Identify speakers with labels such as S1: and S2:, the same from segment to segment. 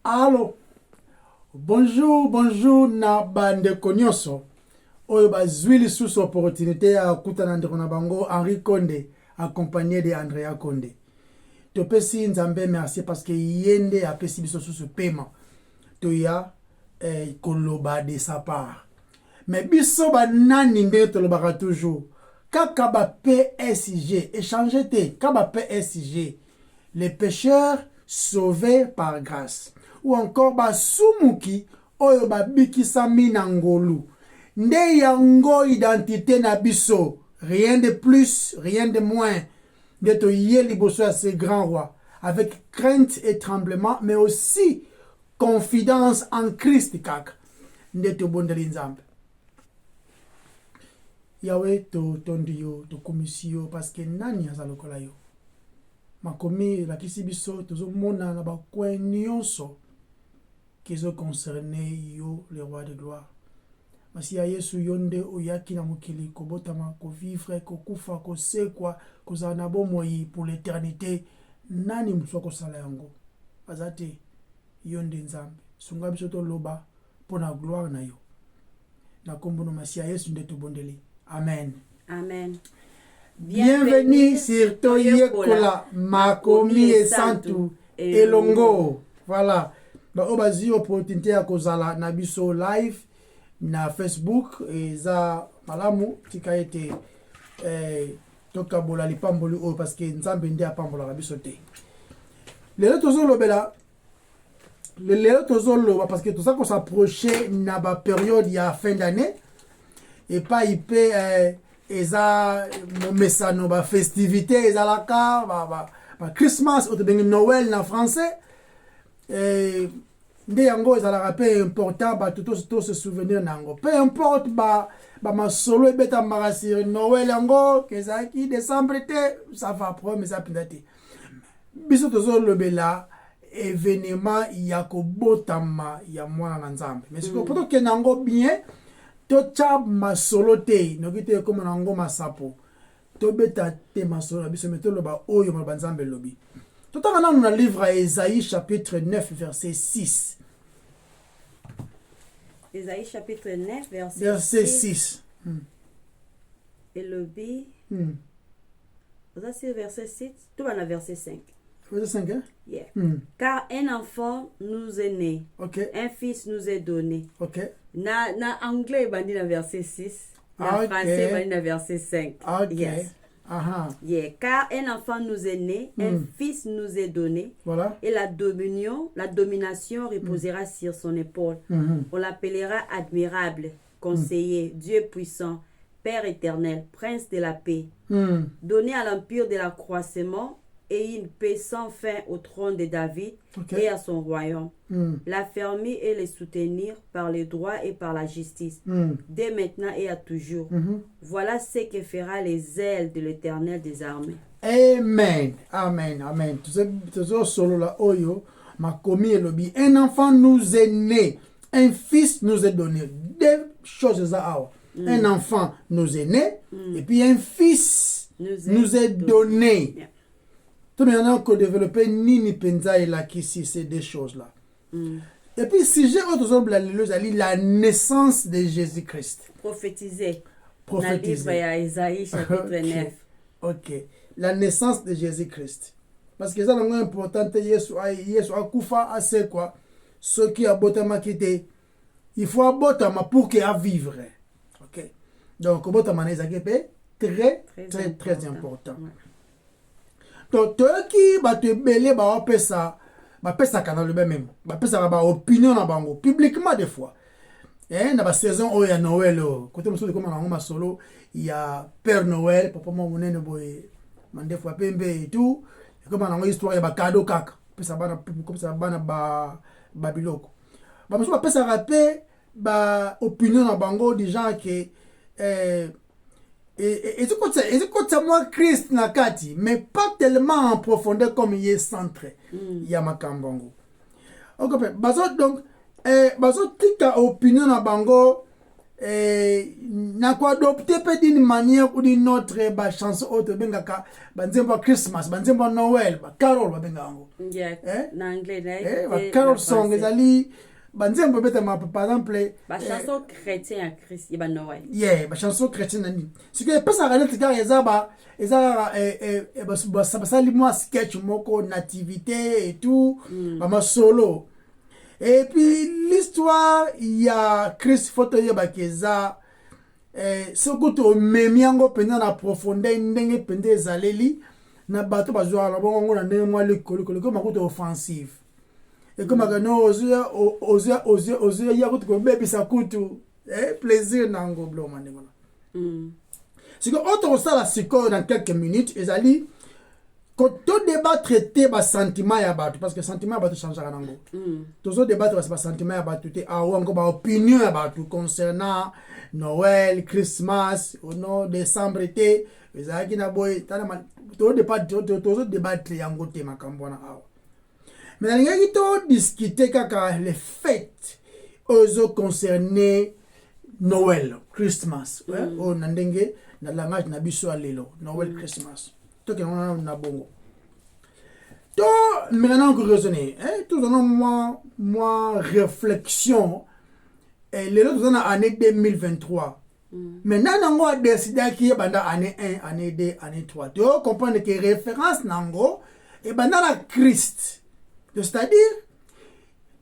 S1: Allô, bonjour na bande konyoso. Oyo bazwili sous opportunité à kutana ndeko na bango Henri Konde accompagné de Andrea Konde. Topesi nzambe merci parce que yende apesi biso sous paiement. Toya koloba de sa part. Mais biso ba nani nde tolobaka toujours. Kaka ba PSG échanger te kaba PSG les pécheurs sauvés par grâce ou encore ba sumuki oyo ba bikisa minangolu nde yango identité na biso, rien de plus, rien de moins, de to yé liboso à ce grand roi avec crainte et tremblement mais aussi confidence en Christ kaka nde to bondeli nzambe. Yahweh to tondi yo to komisi yo parce que nani aza lokola yo makomi lakisi biso tozomona na bakwen nyonso kizo concerné yo le roi de gloire masiya yesu yo nde oyaki na mokili kobotama kovivre kokufa kosekwa kozala na bomoi pour l'éternité. Nani mosu akosala yango aza te yo nde nzambe sunga biso toloba mpo na gloire na yo na kombo na masiya yesu nde tobondeli. Amen.
S2: Amen.
S1: Bienvenue sur Toyekola Makomi et Santu Elongo. Voilà. Donc on va dire opportunité à kozala na biso live na Facebook et za malamu tika été toka bola lipamboli o parce que nzambe ndi apambola na biso te. Lelo tozolobela lelo tozoloba parce que tout ça qu'on s'approcher na ba période ya fin d'année et pas il peut eza momesano ba festivité ezalaka ba Christmas ou bien Noël na français nde yango ezalaka pe important ba tout se souvenir nango peu importe ba masolo ebeta makasi Noël yango kezaki décembre te ça va mais ça pendate biso tozolobela événement ya kobotama ya mwana na nzambe mais siko poto ke nango bien tocha masolo te noki te comme nango masapo tobeta te masolo biso metoloba oyo ma banzambe lobi totaka nanu na livre à Ésaïe chapitre 9 verset 6.
S2: Ésaïe chapitre 9
S1: verset 6.
S2: Et le B ça c'est verset 6 tout va dans verset 5.
S1: Verset 5 hein?
S2: Yeah. Car un enfant nous est né.
S1: Okay.
S2: Un fils nous est donné.
S1: Okay.
S2: Na anglais bandi na verset 6. Na français bandi na verset 5.
S1: Okay.
S2: Yes. Yeah. Car un enfant nous est né, un fils nous est donné.
S1: Voilà.
S2: Et la domination reposera sur son épaule. On l'appellera admirable, conseiller, Dieu puissant, Père éternel, prince de la paix. Donné à l'empire de l'accroissement et une paix sans fin au trône de David et à son royaume. L'affermir et le soutenir par le droit et par la justice, dès maintenant et à toujours. Voilà ce que fera les ailes de l'Éternel des armées.
S1: Amen. Amen. Amen. Tout ça solo la oyo makomi elobi. Un enfant nous est né, un fils nous est donné. Deux choses à un enfant nous est né et puis un fils nous est donné.
S2: Yeah.
S1: Tout le monde a développé Nini Penza et la Kissi, ces deux choses-là. Et puis, si j'ai autre chose, la naissance de Jésus-Christ.
S2: Prophétisé.
S1: Prophétisé.
S2: Dans le livre d'Ésaïe, chapitre 9.
S1: Ok. La naissance de Jésus-Christ. Parce que ça, c'est important. Yesu a koufa assez quoi. Ce qui a botama quitté. Il faut abotama pour qu'il a vivre. Ok. Donc, botama n'est très important.
S2: Ouais.
S1: Toki bato ebele baopesa bapesaka na lobe même bapesaka ba opinion na bango publiquement des fois na ba saison oyo ya Noël côté mosusu comme nango masolo ya Père Noël papa mo monene boye mande fois pembe et tout comme nango histoire ya ba cadeau kaka pesa bana comme ça bana ba biloko ba mosusu bapesaka pe ba opinion na bango du genre que et c'est comme moi Christ nakati mais pas tellement en profondeur comme il est centré Yamakambongo. Okay, donc bazo tika opinion na bango na ko adopter peut d'une manière ou d'une autre ba chanson autre bengaka banzemba Christmas banzemba Noël ba carol ba bengango
S2: na anglais
S1: ba carol song ezali banzemba beta ma par exemple
S2: ba chanson chrétien à Christ ba Noël
S1: ba chanson chrétienne nani ce que pesa ga leti ga ezaba ba sali moi sketch moko nativité et tout ba ma solo. Et puis l'histoire il y a Chris photo yeba keza sokoto memiango penda na profondeur ndenge pende ezaleli na bato bazwa la bongo na ndenge mwa likolo ko makuto offensive et comme agano ozu ya kutu ko bebisa kutu plaisir nango blo mandengo c'est que autre ça la siko dans quelques minutes ezali quand tout débat traité ba sentiment ya bato parce que sentiment ya bato changera nango toujours débattre ba sentiment ya bato te awango ba opinion ya bato concernant Noël, Christmas, no décembre été ezaki na boy tana tout débattre yango te makambo na awa mais na ngaki to discuter kaka les fêtes ozo concerner Noël, Christmas o nandenge na langage na biso alelo Noël, Christmas to ke na bongo to maintenant que raisonner tout dans moi réflexion et les autres dans l'année 2023 maintenant nango a décidé qui banda année 1 année 2 année 3 tu comprends que référence nango et banda la Christ c'est-à-dire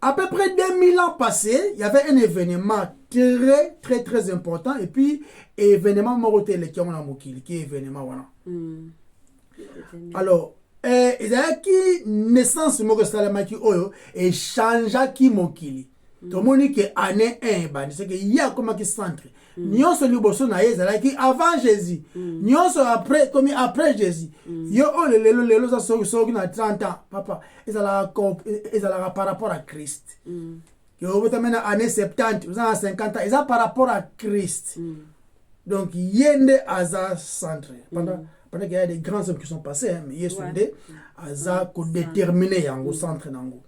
S1: à peu près 2000 ans passés il y avait un événement très important et puis événement morotel qui on a mokili qui événement voilà alors ezaki naissance moko salamaki oyo et changea ki mokili to moni que année 1 bandi c'est que il y a comme qui centre nyonso liboso na ezalaki avant Jésus nyonso après comme après Jésus yo lelo ça soki na 30 ans papa ezala par rapport à Christ yo botamena année 70 vous en 50 ans ezala par rapport à Christ donc yende aza centre pendant qu'il y a des grands hommes qui sont passés mais yesonde aza ko déterminer yango centre nango.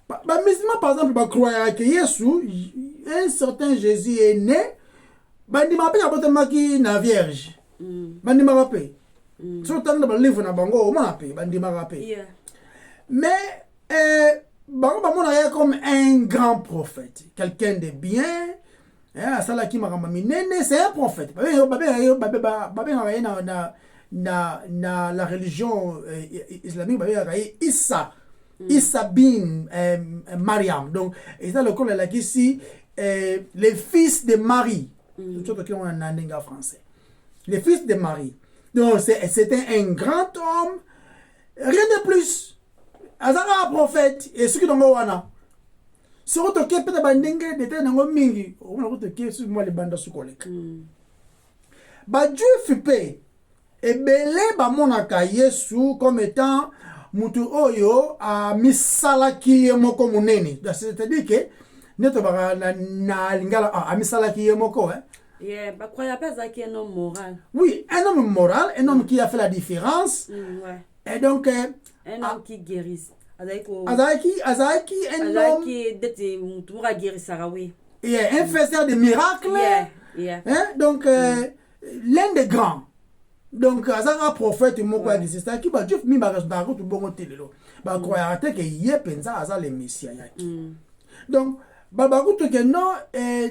S1: Bah, musulman, par exemple, bah, croire que Jésus, un certain Jésus est né, bah, il m'a appelé na vierge. Bah, il m'a appelé. Surtout dans le livre, na bango, on m'a appelé, bah, il m'a appelé. Mais, bah, on a comme un grand prophète, quelqu'un de bien, ça là qui m'a ramené, c'est un prophète. Na la religion islamique, bah, Issa. Issa bin Mariam. Donc, et ça, le col là ici, les fils de Marie. Surtout qui ont un anenga français. Les fils de Marie. Donc, c'était un grand homme. Rien de plus. Azara un prophète. Et ce qui est dans le wana. Surtout qui est peut-être bandenge de terre dans le mingi. On a retenu qui est sur moi les bandes sous collègue. Bah, Dieu fut paix. Et belé, bah, mon akaye sous comme étant mutu oyo a misalaki yemoko munene, c'est-à-dire que neto ba na lingala a misalaki yemoko
S2: bah croyez pas ça qui est un homme moral.
S1: Oui, un homme moral, un homme qui a fait la différence. Et donc
S2: un homme qui guérit.
S1: Azaki un homme
S2: qui d'être mutu a guéri sarawi.
S1: Et un faiseur de miracles. Donc l'un des grands. Donc azaka prophète moko existe qui ba Dieu mi ba na ko to bongo telelo ba croire que yé penza aza le messia yaki donc baba ko to que non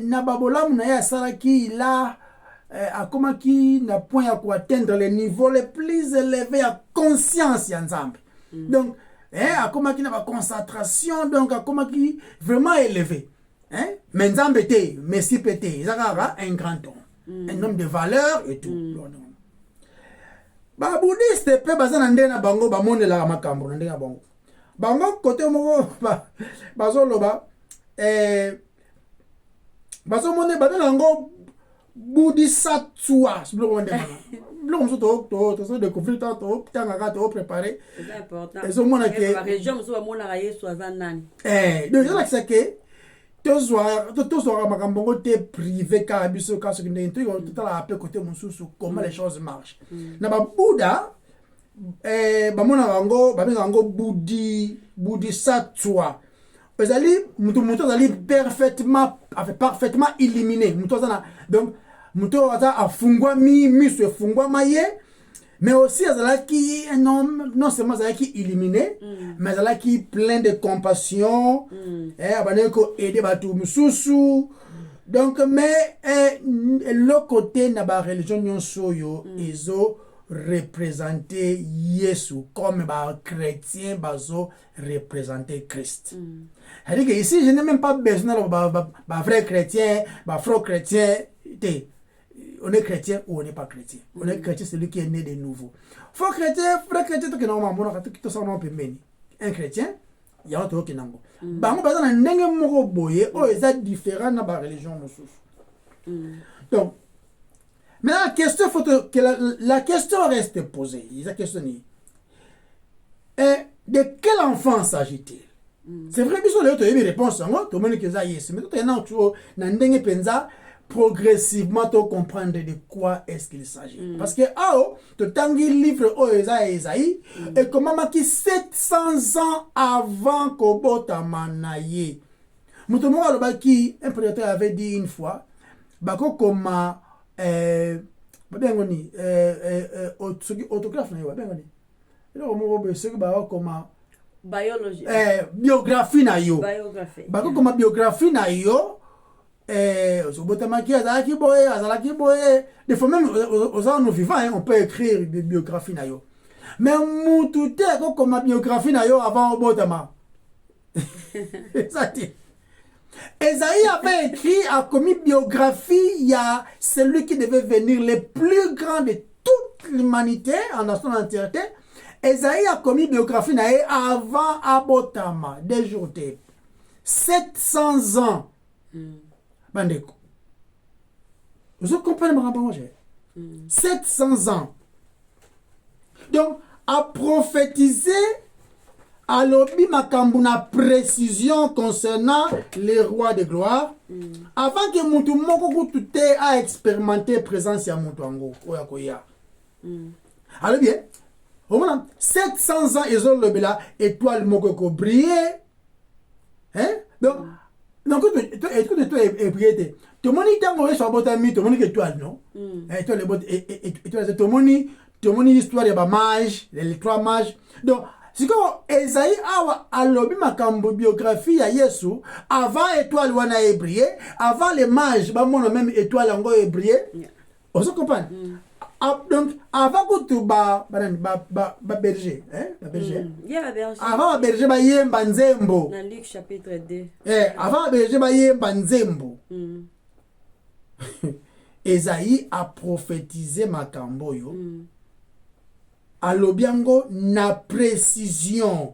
S1: na babolam na ya sala qui là a comment qui na point à quoi atteindre les niveaux les plus élevés à conscience ya nzambe donc a comment qui na ba concentration donc a comment qui vraiment élevé mais nzambe te messi pété zaka un grand homme un homme de valeur et tout. Ba bouddhiste pe bazana ndena bango ba monela makambo ndena bango bango côté moko bazo loba bazo mone badana ngo bodhisattva bloko ndena bloko so to de conflit to tanga ka to préparer
S2: c'est important
S1: et so mona ke
S2: la région so mona ka Yesu azanani
S1: donc ça c'est que toujours makambo ngo te privé ka biso ka so kinde to tout la pe côté mususu comment les choses marchent na ba Bouddha ba mona bango ba benga ngo bodhisattva ezali mutu azali parfaitement illuminé mutu azana donc muto aza afungwami miso efungwama ye mais aussi azalaki un homme non seulement azalaki illuminé mais azalaki plein de compassion abandaki koaider bato mosusu donc mais le côté na bareligion nyonso oyo ezo représenter Yesu comme chrétien bazo représenter Christ. C'est-à-dire que ici je n'ai même pas besoin de vrai chrétien, faux chrétien. On est chrétien ou on n'est pas chrétien. On est chrétien, c'est celui qui est né de nouveau. Faux chrétien, vrai chrétien, un chrétien, il y a un autre qui n'a pas. Bango bazana ndenge moko boye o eza différent na ba religion mosusu. Donc maintenant la question reste posée. La question est de quel enfant s'agit-il? C'est vrai que les autres ont réponse tout le monde qui a yes mais tout est na ndenge penza progressivement to comprendre de quoi est-ce qu'il s'agit parce que to tangi livre Esaïe et comment maki 700 ans avant kobota manaye muto mo alobaki un prédicateur avait dit une fois bako koma babengoni autographe na yo babengoni elo mo bo soki ba koma
S2: biologie
S1: biographie na yo bako koma biographie na yo des fois même aux gens vivants on peut écrire des biographies na yo mais mutu te comme biographie na yo avant obotama ça dit Esaïe avait écrit a commis biographie il y a celui qui devait venir le plus grand de toute l'humanité en son entièreté. Esaïe a commis biographie na ye avant abotama des jours 700 ans. Bandeko. Vous comprenez ma rapproche? 700 ans. Donc, à prophétiser, à l'obi makambuna précision concernant les rois de gloire, avant que mutu moko kutute a expérimenté présence ya mutu ango, oya koya. Alors bien, au moment 700 ans, ils ont le bela étoile moko ko briller. Hein? Donc, écoute, toi, et tout le monde est en train de tout le monde est étoile, non? Étoile, tout le monde histoire de mage, les 3 mages. Donc, c'est comme Esaïe a lobby ma biographie à Yesu, avant étoile wana ébrié, avant les mages, mon même étoile en go ébrié. On se comprend? Donc, avant que tu berger, berger. Avant berger ba yemba nzembo.
S2: Dans Luc chapitre 2.
S1: Avant berger ba yemba nzembo. Esaïe a prophétisé makambo yo. Alobiango na précision.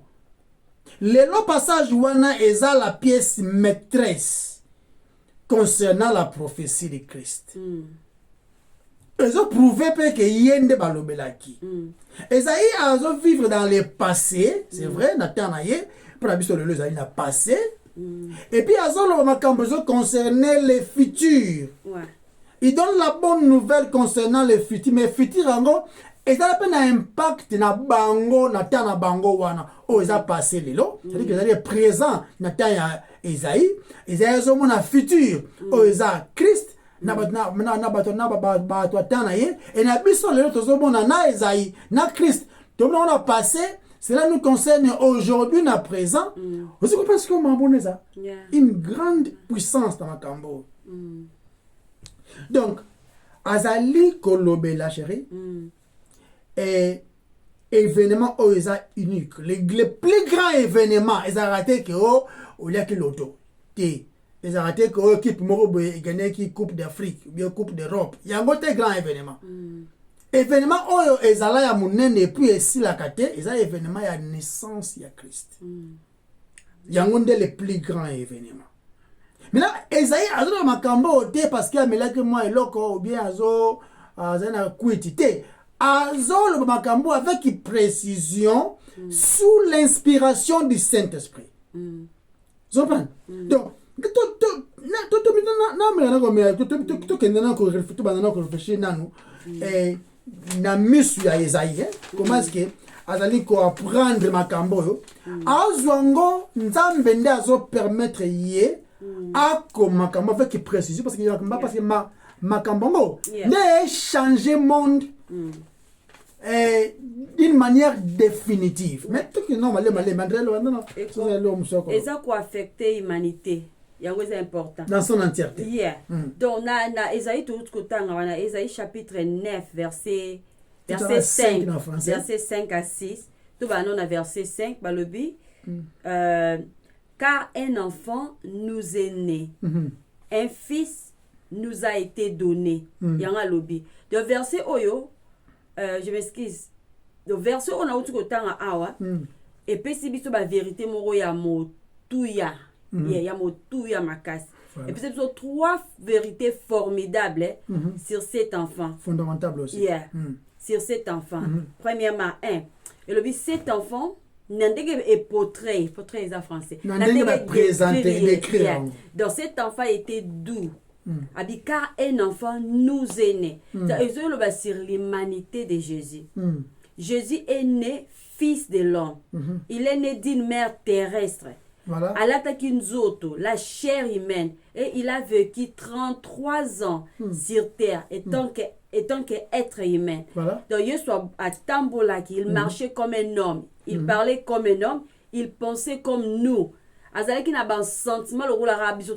S1: Le passage wana eza la pièce maîtresse concernant la prophétie de Christ. Ils ont prouvé que yende balobelaki. Esaïe a vivre dans le passé, c'est vrai, Nathanaïe, pour la biso le Esaïe n'a passé. Et puis azo makambo concernant le futur. Il donne la bonne nouvelle concernant le futur, mais futur ango et ça a un impact na bango na tana bango wana o eza passé lelo, c'est-à-dire que ça est présent na tana Esaïe, Esaïe zo mona futur o eza Christ. Na et na biso lelo tozomona na Esaïe na Christ tout le monde a passé, cela nous concerne aujourd'hui na présent. Vous comprenez ce que mambo ça une grande puissance dans makambo. Donc azali kolobela chérie et événement o eza unique le plus grand événement eza raté que o liaki loto té. Ils ont raté que l'équipe Morobo gagne qui Coupe d'Afrique, bien Coupe d'Europe. Il y a un autre grand événement. Événement où ils allaient à Mounen et puis ici la Kate, ils ont événement à naissance de Christ. Il y a un des plus grands événements. Maintenant, Esaïe a dit Makambo parce qu'il y a un que moi et l'autre ou bien Azo na quitté. Azo le Makambo avec précision sous l'inspiration du Saint-Esprit. Vous comprenez? Donc na misu ya Esaïe comment est-ce que azali ko apprendre makambo yo azwango nzambe nde azo permettre ye a ko makambo avec précision parce que Makambongo.
S2: Yeah.
S1: Ne changer le monde d'une manière définitive. Mais tout qui non,
S2: Et ça quoi affecter l'humanité. C'est important.
S1: Dans son entièreté.
S2: Yeah. Donc, na Esaïe tout wana Esaïe chapitre 9 verset 5 verset 5 à 6. Tout va non verset 5 ba lobi. Car un enfant nous est né. Un fils nous a été donné. Yanga lobi. De verset oyo je m'excuse. De verset on a tout kotanga awa. Et puis si biso ba vérité moko ya motuya. Ya motuya makasi. Et puis c'est trois vérités formidables sur cet enfant.
S1: Fondamentales aussi.
S2: Yeah. Sur cet enfant. Premièrement, et le but cet enfant n'andege épotré en français.
S1: N'andege présenter, décrire.
S2: Donc cet enfant était doux. Car un enfant nous est né. C'est sur l'humanité de Jésus. Jésus est né fils de l'homme. Il est né d'une mère terrestre.
S1: Voilà.
S2: La chair humaine. Et il a vécu 33 ans sur terre, étant qu'être humain.
S1: Voilà.
S2: Donc, il soit à Tambolaki, il marchait comme un homme, il parlait comme un homme, il pensait comme nous. Azalaki n'a pas un sentiment, le rôle arabe, il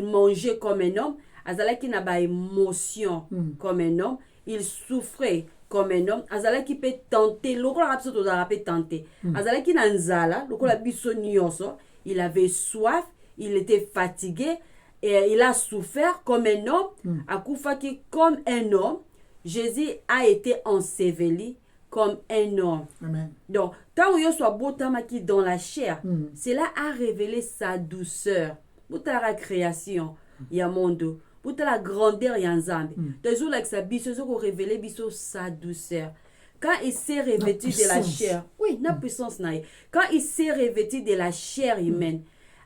S2: mangeait comme un homme. Azalaki n'a pas émotion comme un homme, il souffrait comme un homme. Azalaki peut tenter, le rôle arabe peut tenter. Azalaki n'a nzala, le rôle arabe il avait soif, il était fatigué et il a souffert comme un homme. Akoufaki comme un homme. Jésus a été enseveli comme un homme.
S1: Amen.
S2: Donc, tant que soit botamaki dans la chair, cela a révélé sa douceur. Pour la création, il y a monde. Pour la grandeur, il y a un zambi. Donc, avec sa biso, il a révélé sa douceur. Quand il s'est revêtu de la chair, oui, la puissance naïe. Quand il s'est revêtu de la chair humaine,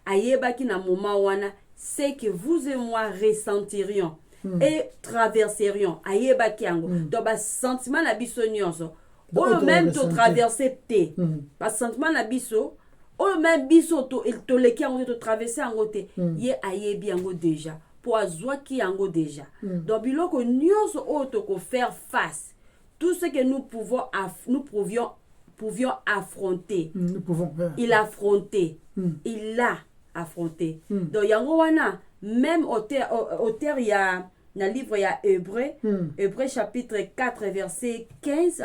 S2: ayebaki na moment wana, c'est que vous et moi ressentirions et traverserions. Ayebaki ango. Donc, ba sentiment na biso nyonso. Ou même to traverser te. Ba sentiment na biso, ou même biso to leki ango to traverser ango te. Ye ayebi ango déjà. Pour azwaki ango déjà. Donc, biloko nyonso o to ko faire face. Tout ce que nous pouvions affronter.
S1: Nous pouvons faire.
S2: Il a affronté. Il l'a affronté. Donc, yango wana, même auteur il y a dans le livre il y a Hébreux chapitre 4 verset 15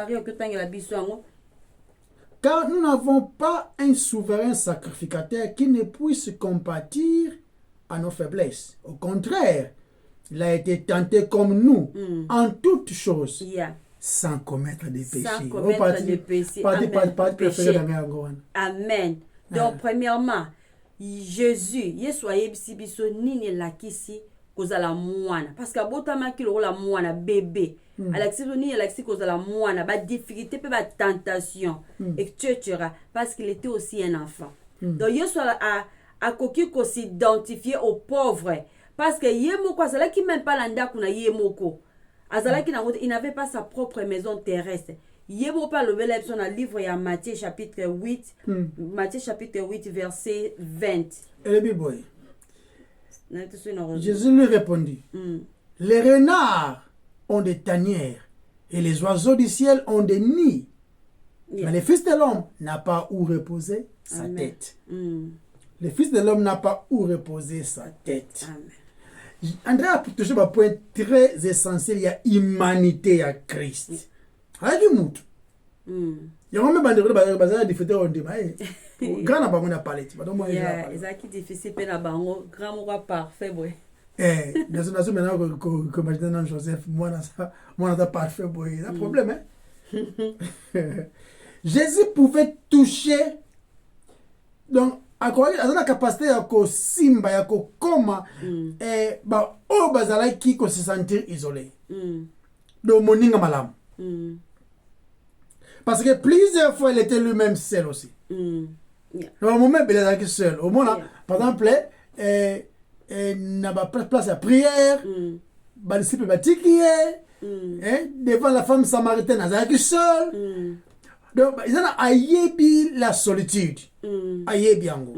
S1: car nous n'avons pas un souverain sacrificateur qui ne puisse compatir à nos faiblesses. Au contraire, il a été tenté comme nous en toutes choses. Sans commettre des péchés.
S2: Sans commettre des péchés. Amen. Donc, premièrement, Jésus, Yesoye biso nini lakisi kozala mwana. Parce que botama ki la mwana bébé. Alexis ni Alexis kozala mwana ba difficulté pe ba tentation etc. Parce qu'il était aussi un enfant. Donc Yesoye a koki ko s'identifier aux pauvres parce que yemoko azala ki même pas landa kuna yemoko. Azalaki il n'avait pas sa propre maison terrestre. Yebo pas le dans le livre ya Matthieu chapitre 8, Matthieu chapitre 8 verset 20.
S1: Jésus lui répondit, les renards ont des tanières et les oiseaux du ciel ont des nids. Mais le Fils de l'homme n'a pas où reposer sa tête. Le Fils de l'homme n'a pas où reposer sa tête.
S2: Amen.
S1: André a touché un point très essentiel, il y a humanité à Christ. Il y a même des gens qui ont difficulté au débat. Grand n'a pas mon parlé.
S2: C'est difficile pour la bango, grand moi parfait boy.
S1: Dans une nation maintenant que maintenant Joseph, moi on a parfait boy. C'est un problème Jésus pouvait toucher donc à la capacité à simba ya koma ba o bazala qui se sentir isolé do moninga malam parce que plusieurs fois il était lui-même seul aussi au moment il était seul au moment par exemple n'a pas place à prière ba disciple batiki devant la femme samaritaine azaki seul. Donc, ils ont ayebi la solitude. Ayebi ango.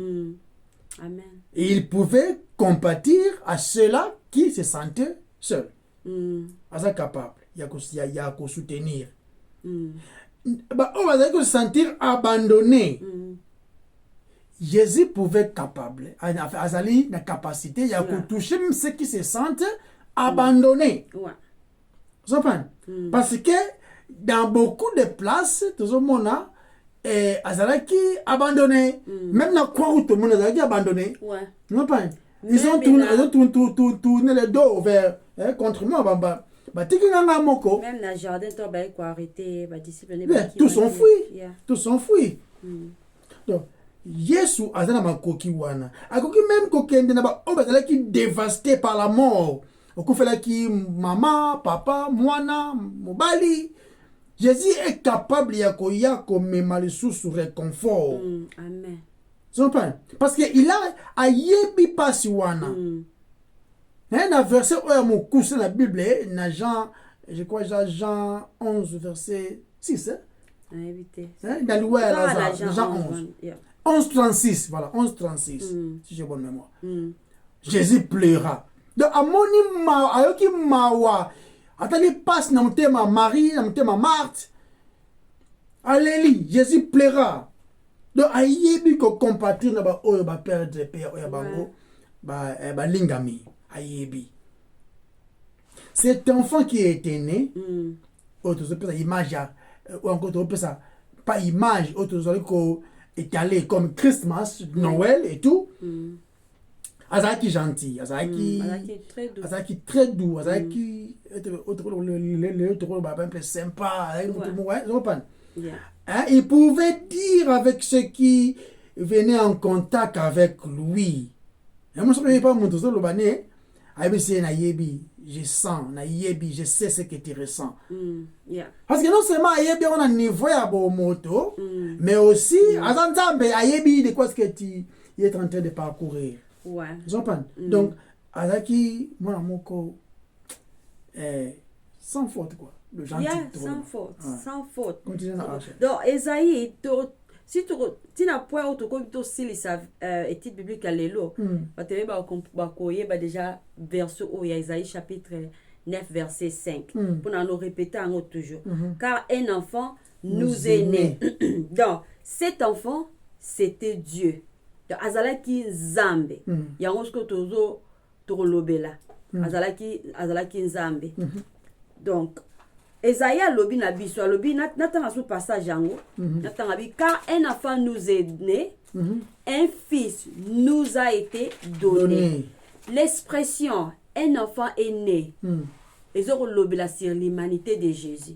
S2: Amen.
S1: Et ils pouvaient compatir à ceux-là qui se sentait seul.
S2: Mm.
S1: Aza capable, il y a qu'à soutenir.
S2: Mm.
S1: Bah, on va se sentir abandonné.
S2: Mm.
S1: Jésus pouvait être capable. Azali la capacité, il y a qu'à
S2: Ouais.
S1: toucher même ceux qui se sentent abandonnés.
S2: Ouais.
S1: Vous comprenez?
S2: Mm.
S1: Parce que dans beaucoup de places, tout le monde a Azalaki abandonné. Même dans quoi où tout le monde a abandonné.
S2: Ouais.
S1: Vous comprenez?
S2: Même
S1: Ils ont tourné le dos vers, contre moi.
S2: Même dans le jardin, tu as quoi arrêter, bah disciple.
S1: Tous sont fouis.
S2: Yeah.
S1: Tous sont fouis.
S2: Mm.
S1: Donc, Yesu azana makoki wana. Akoki même kokende na ba bazalaki dévasté par la mort. Okufelaki maman, papa, mwana, mobali. Jésus est capable ya komema lisusu réconfort.
S2: Mm. Amen.
S1: Parce qu'il a yebi pasi wana.
S2: Mm.
S1: Un verset oya mokusa na Bible na Jean, je crois Jean 11 verset 6
S2: Invité.
S1: dans l'ouest Lazare, Jean 11. 11:36, voilà, 11:36, si j'ai bonne mémoire.
S2: Mm.
S1: Jésus pleura. Donc, amoni ma, ayoki mawa, atali passe na mutema Marie, na mutema Marthe. Alléluia, Jésus pleura. Donc, ayebi ko compatir na ba oyo ba perdre père oyo bango, ba lingami, ayebi. Cet enfant qui était né, autre image, ou encore pas image, autre étalé comme Christmas, Noël et tout. Azaki gentil, Azaki très doux, Azaki sympa, il pouvait dire avec ceux qui venaient en contact avec lui. Et moi, je ne sais pas mon tour je sens, je sais ce que tu ressens. Parce que non seulement on a un niveau à bon moto, mais aussi, de quoi ce que tu es en train de parcourir.
S2: Ouais.
S1: Donc, Azaki, moi, mon sans faute, quoi. Le gentil.
S2: Sans faute, sans faute.
S1: Continue à
S2: donc, Esaïe, si tu n'as point autre chose que sa étude biblique à l'élo, tu vas déjà verset où il y a Esaïe chapitre 9 verset 5 pour nous répéter en toujours car un enfant nous est né. Donc cet enfant c'était Dieu. Donc azalaki Nzambe. Yango ce que tozo tolobela. Azalaki Nzambe. Donc Esaïe lobi na biso lobi natanga sous passage yango natanga bi car un enfant nous est né, un fils nous a été donné. L'expression un enfant est né ils ont lobela sur l'humanité de Jésus.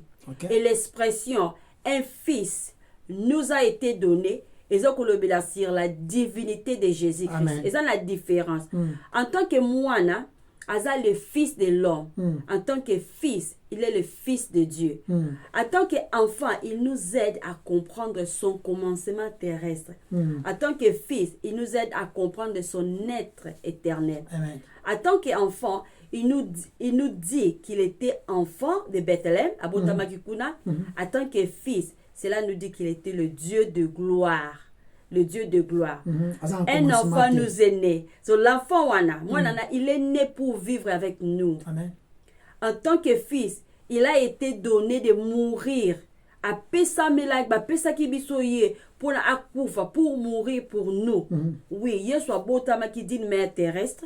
S2: Et l'expression un fils nous a été donné ils ont lobela sur la divinité de Jésus-Christ. Ils ont la différence. En tant que moine Asa le fils de l'homme. En tant que fils, il est le fils de Dieu. En tant qu'enfant, il nous aide à comprendre son commencement terrestre. En tant que fils, il nous aide à comprendre son être éternel.
S1: Amen.
S2: En tant qu'enfant, il nous dit qu'il était enfant de Bethléem, à Botamakikuna. En tant que fils, cela nous dit qu'il était le Dieu de gloire. Le Dieu de gloire. Un enfant nous est né. So, l'enfant, il est né pour vivre avec nous.
S1: Amen.
S2: En tant que fils, il a été donné de mourir. Pour mourir pour nous. Oui, il y a qui dit une mère terrestre.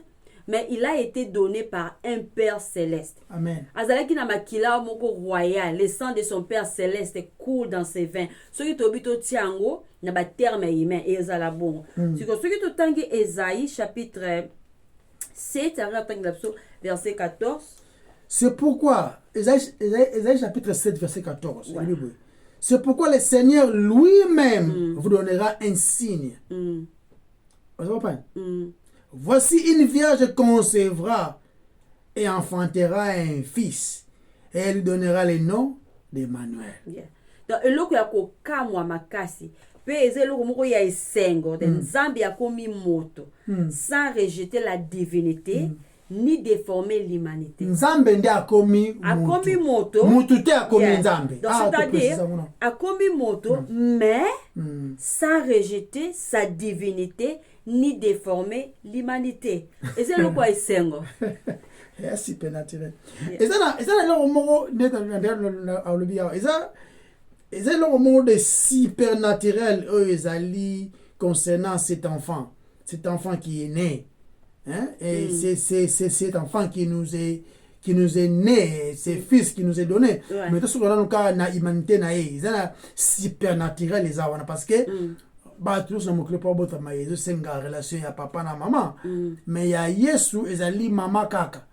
S2: Mais il a été donné par un Père céleste.
S1: Amen.
S2: Azalaki na makila moko royal, le sang de son Père céleste coule dans ses veins. Ce qui tobito tiango na ba terme humain et ezala bon. Ce qui to tangi Esaïe chapitre 7 verset 14.
S1: C'est pourquoi Esaïe chapitre 7 verset 14. Ouais. C'est pourquoi le Seigneur lui-même vous donnera un signe. Vous comprenez? Voici une vierge concevra et enfantera un fils. Et elle lui donnera le nom d'Emmanuel.
S2: Yeah. Donc, eloko ya kokamwa makasi. Pe eloko moko ya esengo. Nzambe ya komi moto. Sans rejeter la divinité. Ni déformer l'humanité.
S1: Nzambe ndi akomi
S2: moto.
S1: Mutu te akomi Nzambe.
S2: Donc, c'est-à-dire, akomi moto, mais sans rejeter sa divinité, ni déformer l'humanité. Et c'est le quoi esengo.
S1: Supernaturel. Et ça là au moment ils ont le mot de supernaturel concernant cet enfant qui est né, hein? Et c'est cet enfant qui nous est né, c'est fils qui nous est donné. Mais tout ce qu'on a dans la humanité ils ont supernaturel parce que tous ne m'occupent pas de ma relation à papa et maman, mais il y a Yesu ezali mama kaka.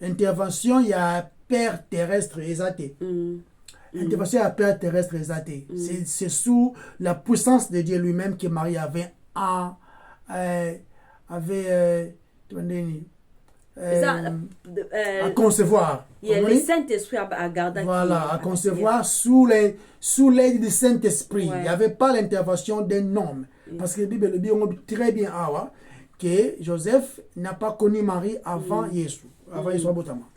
S1: Intervention, il y a père terrestre exaté. Intervention, il y a père terrestre exaté. C'est sous la puissance de Dieu lui-même que Marie avait à concevoir.
S2: Il y a le Saint-Esprit à garder.
S1: Voilà, à concevoir sous l'aide du Saint-Esprit. Il n'y avait pas l'intervention d'un homme. Parce que la Bible dit très bien que Joseph n'a pas connu Marie avant Jésus. Avant Jésus Abotama.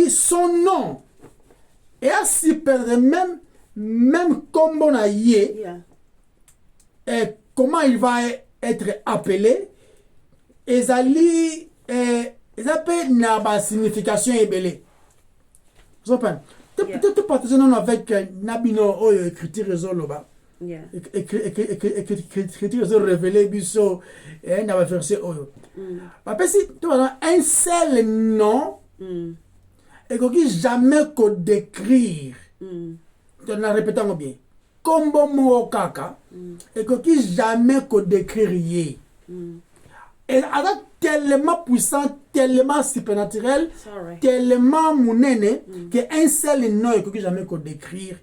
S1: Son nom est assez même comme on a et comment il va être appelé, ils appellent la signification ébélée. Vous comprenez? Tu partages avec Nabino écriture résoluba. Écriture révélée biso et n'a verset oyo. Parce que tu vois un seul nom et que jamais qu'on décrire. Tu l'as répété bien. Comme mo kaka et que jamais qu'on décrire yé. Et avec tellement puissant, tellement supernaturel, tellement mounene qu'un seul nom et que jamais qu'on décrire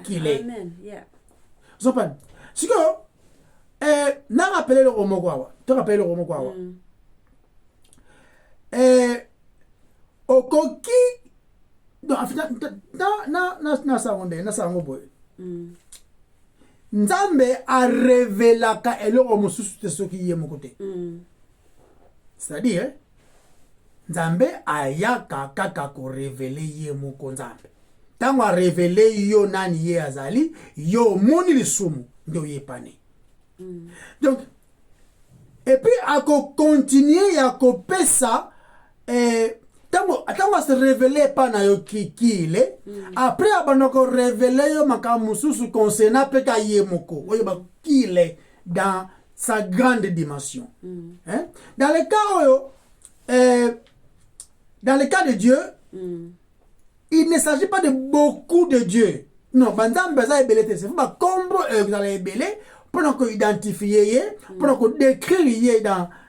S1: qu'il est. Vous comprenez? Si que n'a rappelé le romo quoi? Tu rappelles le romo quoi? Au coquille na sa boy. Nzambe a révélé eloko mosusu te soki ye mokote. C'est-à-dire Nzambe ayaka kaka ko révéler ye moko Nzambe. Tango a révélé yo nani ye azali, yo moni lisumu ndo ye pane. Donc et puis à continuer à couper ça tango se révéler pas na yo kikile après abanoko révéler yo makamususu concernant peka ye moko oyo ba kile dans sa grande dimension. Hein? Dans le cas de Dieu, il ne s'agit pas de beaucoup de dieux. Non, banzambe za ebelete, c'est pas combo vous allez ébeler pour qu'on identifie, pour qu'on décrit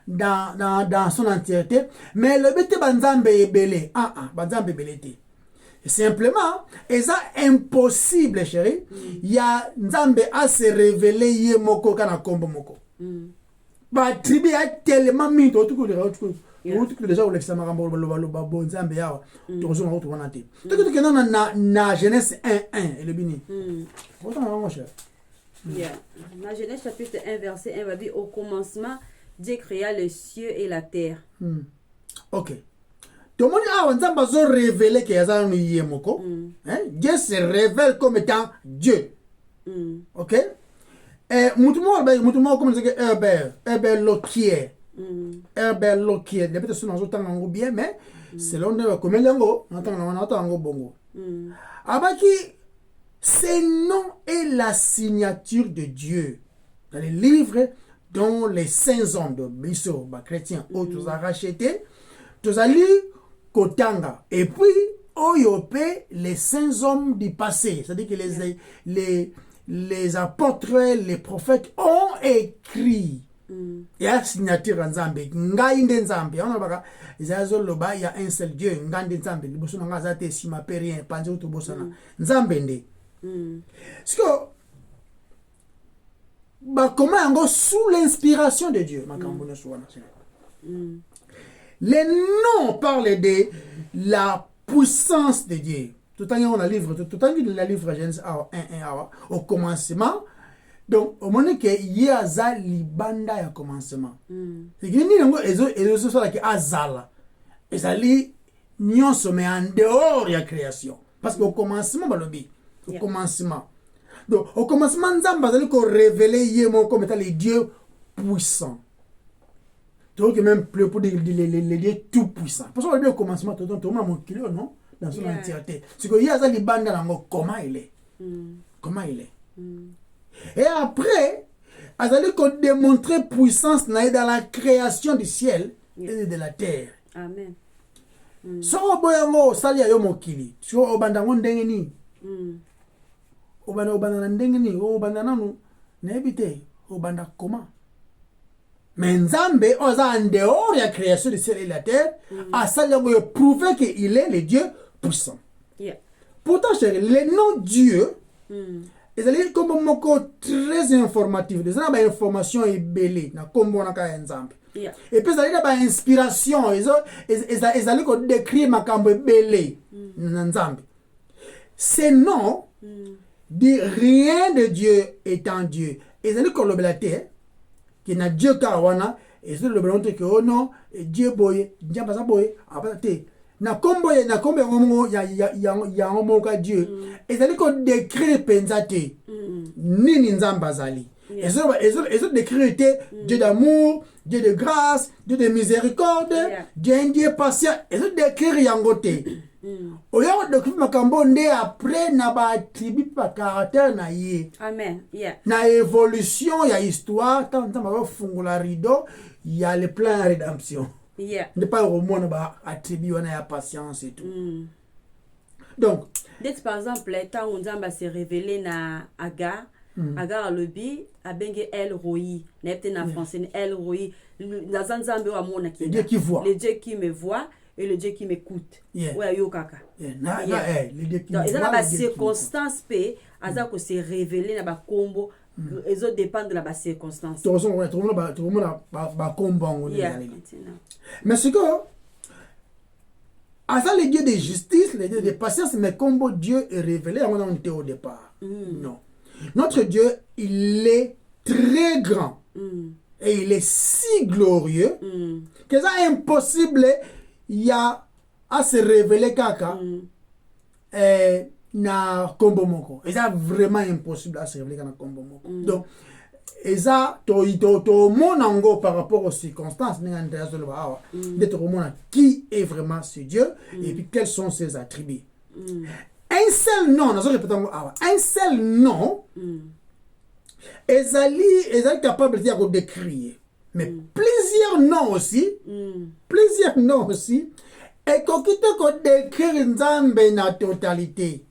S1: dans son entièreté, mais le but banzambe ebele, banzambe ebelete. Simplement, et ça impossible, chérie. Il y a Nzambe à se révéler yé moko kana kombo moko. Ba tribu a tellement mis tout que déjà au l'examen rambo bon Nzambe ya to zo ngautu wana te. Tout que na Genèse 1:1 et le bini. Autant mon cher.
S2: Dans Genèse chapitre 1 verset 1 va dire au commencement Dieu créa les cieux et la terre.
S1: OK. Tout le monde a Nzambe zo révélé que yaza no yé moko. Dieu se révèle comme étant Dieu. OK? Mutumo comme c'est que Herbert Lokier. Herbert Lokier, depuis que nous avons bien, mais selon nous, comme l'ango, nous avons bongo. Abaki, ce nom est la signature de Dieu. Dans les livres dont les saints hommes de Bisso, chrétiens, tous a racheté, tous a lu Kotanga. Et puis, Oyope, les saints hommes du passé, c'est-à-dire que les apôtres, les prophètes ont écrit. Il y a signature Nzambe, Ngaïnde Nzambe, on a baka, il y a un seul Dieu, Ngande Nzambe, le bosso n'a pas été si ma périen, panzo tout bossana, Nzambe nde. Parce que, comment sous l'inspiration de Dieu, les noms parlent de la puissance de Dieu. Tout le temps, on a livre, tout le temps, la livre Genèse 1:1 au commencement. Donc, au moment que yaza libanda ya commencement. C'est que ni ngo ezo so la que azala. Ezali nyonso mais en dehors ya création. Parce qu'au commencement balobi, au commencement. Donc, au commencement Nzamba azali ko révéler yemo comme étant les dieux puissants. Tu que même plus pour dire les dieux tout puissants. Parce qu'on a au commencement, tout le monde a mon kilo, non? Dans son entièreté. C'est qu'il y a ça, les bandes dans comment il est. Comment il est. Et après, ils allaient démontrer puissance dans la création du ciel et de la terre.
S2: Amen.
S1: So boyango sali ya yo mokili. So obanda ndenge ni. Obanda ndenge ni, obanda nanu na ebite, obanda comment. Mais Nzambe oza en dehors de la création du ciel et de la terre, a sali ya prouver qu'il est le Dieu puissant. Pourtant, chérie, le nom Dieu, ils allaient comme un mot très informatif. Ils ont une information ébélée, na kombo na ka Nzambe. Et puis, ils allaient avoir inspiration. Ils allaient décrire ma kambo ébélée, Nzambe. Ces noms dit rien de Dieu étant Dieu. Ils allaient comme la terre, qui n'a Dieu karawana, et ils allaient montrer que oh non, Dieu boye, Dieu pas ça boye, après na kombo ya ngomoka Dieu ezali ko décrire penzate nini nzamba zali ezo décrire Dieu d'amour, Dieu de grâce, Dieu de miséricorde, Dieu patient, ezo décrire yangote oya décrire makambo nde après na ba attribut pa caractère na ye.
S2: Amen.
S1: Na évolution ya histoire tant ba fungula rideau ya le plan de rédemption. Ne pas au monde attribuer la patience et tout. Donc,
S2: dès par exemple, quand on s'est révélé na Agar, Agar lobi a bengue El Roi, n'était na français El Roi, dans un zambe wa mona qui.
S1: Le Dieu qui voit.
S2: Le Dieu qui me voit et le Dieu qui m'écoute. Ouais yo kaka.
S1: Le Dieu qui me voit.
S2: Ils ont la circonstance p, azar ko s'est révélé na ba combo. Les autres dépendent de la circonstance.
S1: Tout le monde a combat. Mais ce que, à ça, les dieux de justice, les dieux de patience, mais comme Dieu est révélé, on était au départ. Non. Notre Dieu, il est très grand. Et il est si glorieux que c'est impossible à se révéler caca. Na kombo moko. Et ça vraiment impossible à se révéler na kombo moko. Donc et ça to monango par rapport aux circonstances d'être au monde qui est vraiment ce Dieu et puis quels sont ses attributs. Un seul nom, un seul nom est capable de décrire. Mais plusieurs noms aussi, et qu'on quitte qu'on décrire Nzambe na totalité.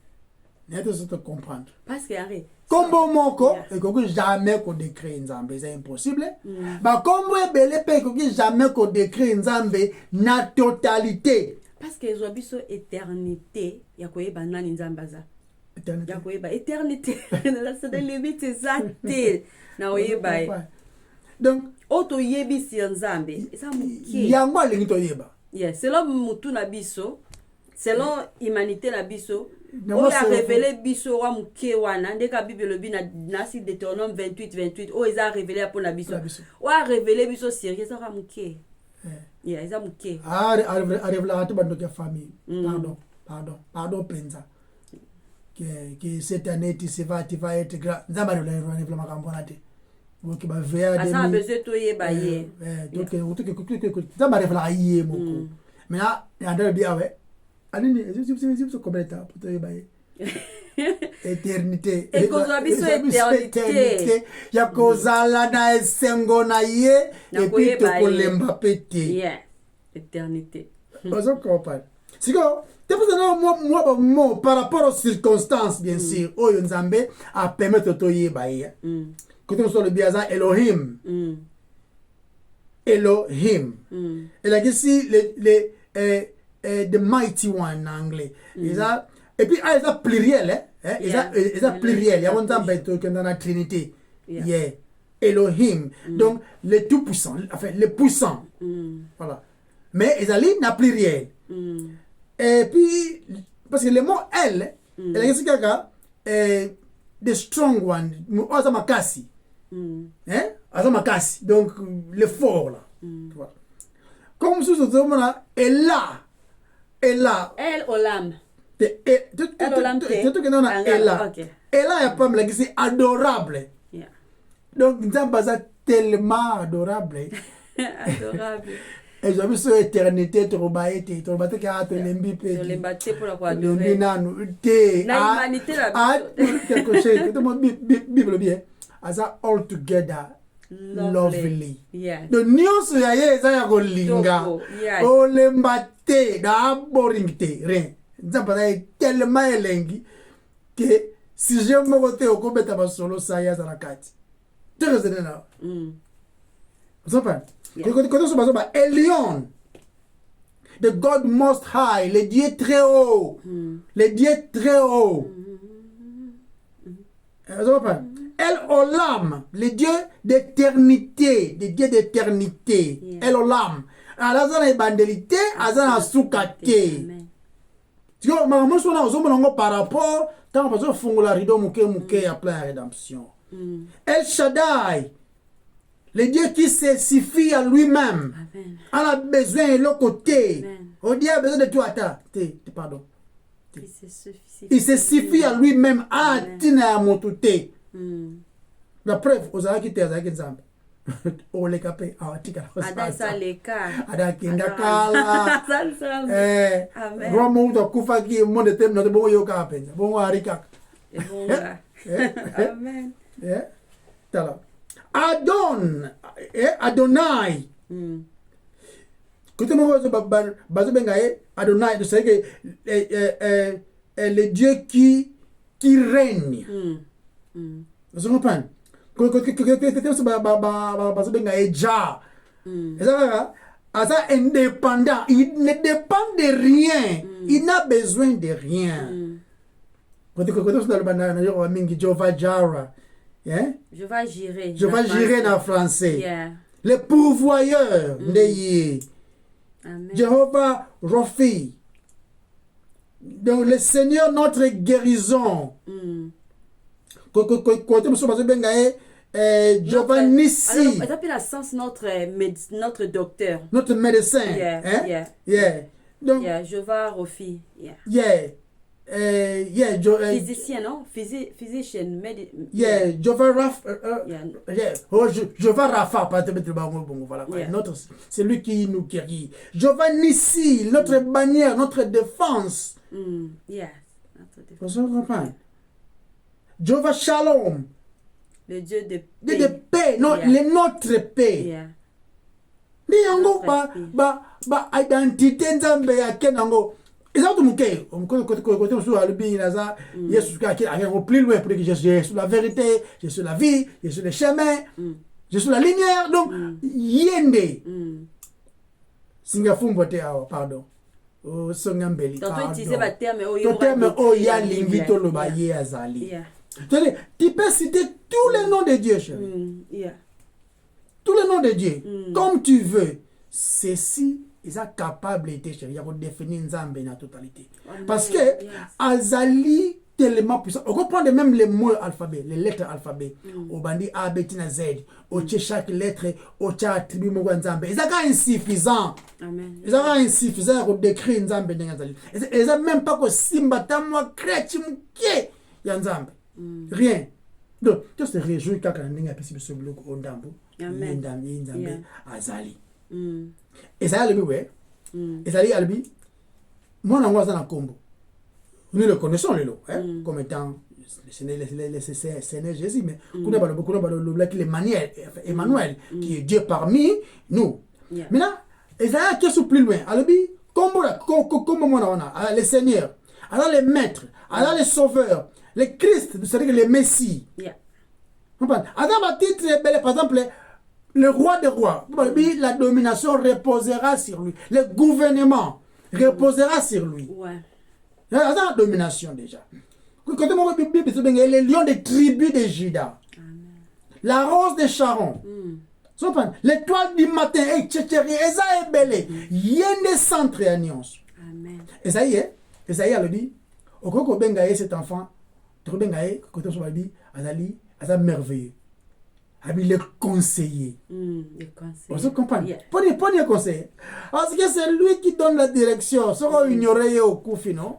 S1: N'est-ce pas comprendre?
S2: Parce que arrête.
S1: Combo moko et qu'on jamais qu'on décrit Nzambe, c'est impossible. Bah combo belé pe qu'on jamais qu'on décrit Nzambe na totalité.
S2: Parce que les obiso éternité, ya koye banani Nzambaza. Éternité. Ya koye ba éternité. C'est des limites exactes. Na oye ba.
S1: Donc
S2: auto yebi si Nzambe, ça muki.
S1: Ya ngwa lingi to yeba.
S2: Yes, selon mutu na biso, selon humanité na biso. On a révélé biso wa muke wana ndeka Bible bi na si Deutéronome 28 oh ils a révélé pour la biso o a révélé biso sérieux ça wa muke ils a muke
S1: a révélé à tout bando de famille pardon penza que cette année tu vas être grand nzamba le révélé makambo na te donc ba vers
S2: de ça besoin to ye ba ye
S1: donc que nzamba révélé ye moko mais là il y a de bien ouais Aline, je combien de temps pour te bailler? Éternité.
S2: Et qu'on a besoin éternité.
S1: Ya kozala na esengo na ye et puis to kolemba pété.
S2: Yeah. Éternité.
S1: Vous comprenez? Si que tu peux moi par rapport aux circonstances bien sûr, oh Nzambe a permettre to ye bailler. Quand on sort le biaza Elohim. Elohim. Et là ici les the mighty one en anglais. Et puis ils ont pluriel ils ont pluriel. Il y a un temps dans la Trinité. Yeah. Elohim. Donc le tout puissant, enfin le puissant. Voilà. Mais ils allaient na pluriel. Et puis parce que le mot elle est the strong one, azamakasi. Azamakasi. Donc le fort là. Voilà. Comme sous ce moment est là. Elle
S2: olam.
S1: Elle olam. Elle a pas me c'est adorable. Donc Nzambaza tellement adorable
S2: Adorable.
S1: Et j'ai vu sur l'éternité, tu rebaïté, tu rebaïté qui a te lembi
S2: Je l'ai
S1: pédi.
S2: battu pour la croix de
S1: Lembi
S2: fer.
S1: nanu, te.
S2: Na humanité la
S1: Quelque chose, que mon Bible bien. As all together lovely.
S2: Yes.
S1: The news ya ye za ya go linga.
S2: Toko, yes.
S1: O lemba te, da boring te, rien. Nzamba na tellement elengi que si je me côté au kobeta ba solo sa ya za la kati. Tu raisonnes là. Vous comprenez? Quand Elion, the God most high, le Dieu très haut, le Dieu très haut. Vous comprenez? El Olam, le Dieu d'éternité, le Dieu d'éternité. El Olam. Alazana ebandelité, azana sukate. Tu vois, maman sona ozomonango par rapport tant parce que fungula rido muke ya plein rédemption. El Shaddai, le Dieu qui se suffit à lui-même. On a besoin de l'autre côté. On dit a besoin de toi. Pardon. Il se suffit à lui-même. Ah, tina à mon touté. La preuve, aux gens qui étaient à Genzambe. Oh, les capés. Ah, tika.
S2: Ada saleka.
S1: Ada kindakala.
S2: Amen.
S1: Romo de Kufaki, mon de thème, notre bon yoga appelle. Bon, Arika.
S2: Amen.
S1: Tala. Adonai. Quand on Adonai, c'est que le Dieu qui règne. Vous comprenez? Quand on indépendant, il ne dépend de rien. Il n'a besoin de rien. Quand on Jehovah Jireh.
S2: Je vais gérer.
S1: Je vais gérer en français.
S2: Yeah.
S1: Le pourvoyeur de Jehovah Raphi. Donc le Seigneur notre guérison. Jehovah Nissi.
S2: Ça peut la sens notre docteur.
S1: Notre médecin. Donc,
S2: Jehovah Raphi. Physicien, non? Physician.
S1: Jehovah Rapha. Jehovah Rapha, voilà. C'est lui qui nous guérit. Jehovah Nissi, notre bannière, notre défense. Vous comprenez? Jehovah Shalom.
S2: Le Dieu de
S1: paix. De paix, non, notre paix. Niyango ba identité nzambe ya kenango. Exactement muke côté sur albi naza Yesu ka plus loin pour que je suis la vérité, je suis la vie, je suis le chemin, je suis la lumière. Donc yende Singapour bote awa pardon o songambeli
S2: pardon utiliser ba terme
S1: o ya lingito lo ba ye azali. Tu peux citer tous les noms de Dieu, chérie. Tous les noms de Dieu, comme tu veux. Ceci, ils sont capables de définir Nzambe dans la totalité. Parce que Azali tellement puissant. On comprend même les mots alphabet, les lettres alphabet. Au bandi A, B, T, Z. Au chaque lettre, au attribut Nzambe. Ils sont insuffisants. Ils sont insuffisants pour décrire Nzambe dans Azali. Ils sont même pas que Simba Tamwa Krechimuke Nzambe. Rien. Donc, tu te réjouis quand on a possible ce bloc au Ndambo. Nzambe Azali. Et ça, Albi, ouais. Et ça, Albi, moi, on a un combo. Nous le connaissons, comme étant le Seigneur Jésus, mais nous Emmanuel, qui est Dieu parmi nous. Maintenant, et ça, qui est plus loin. Albi, comme on a, le Seigneur, alors les maîtres, alors les sauveurs, le Christ, c'est-à-dire le Messie. Alors, par exemple, le roi des rois, la domination reposera sur lui. Le gouvernement reposera sur lui. Il y a la domination déjà. Quand on dit les lions des tribus de Juda, la rose de Sharon, l'étoile du matin, etc. Eza est belle. Il y a des centres et alliances. Et ça y est, elle dit, au cas où cet enfant, quand on dit, Azali, Azali merveilleux. Le conseiller. Vous comprenez? Pas le conseiller. Parce que c'est lui qui donne la direction. Si on ignore au koufi, non?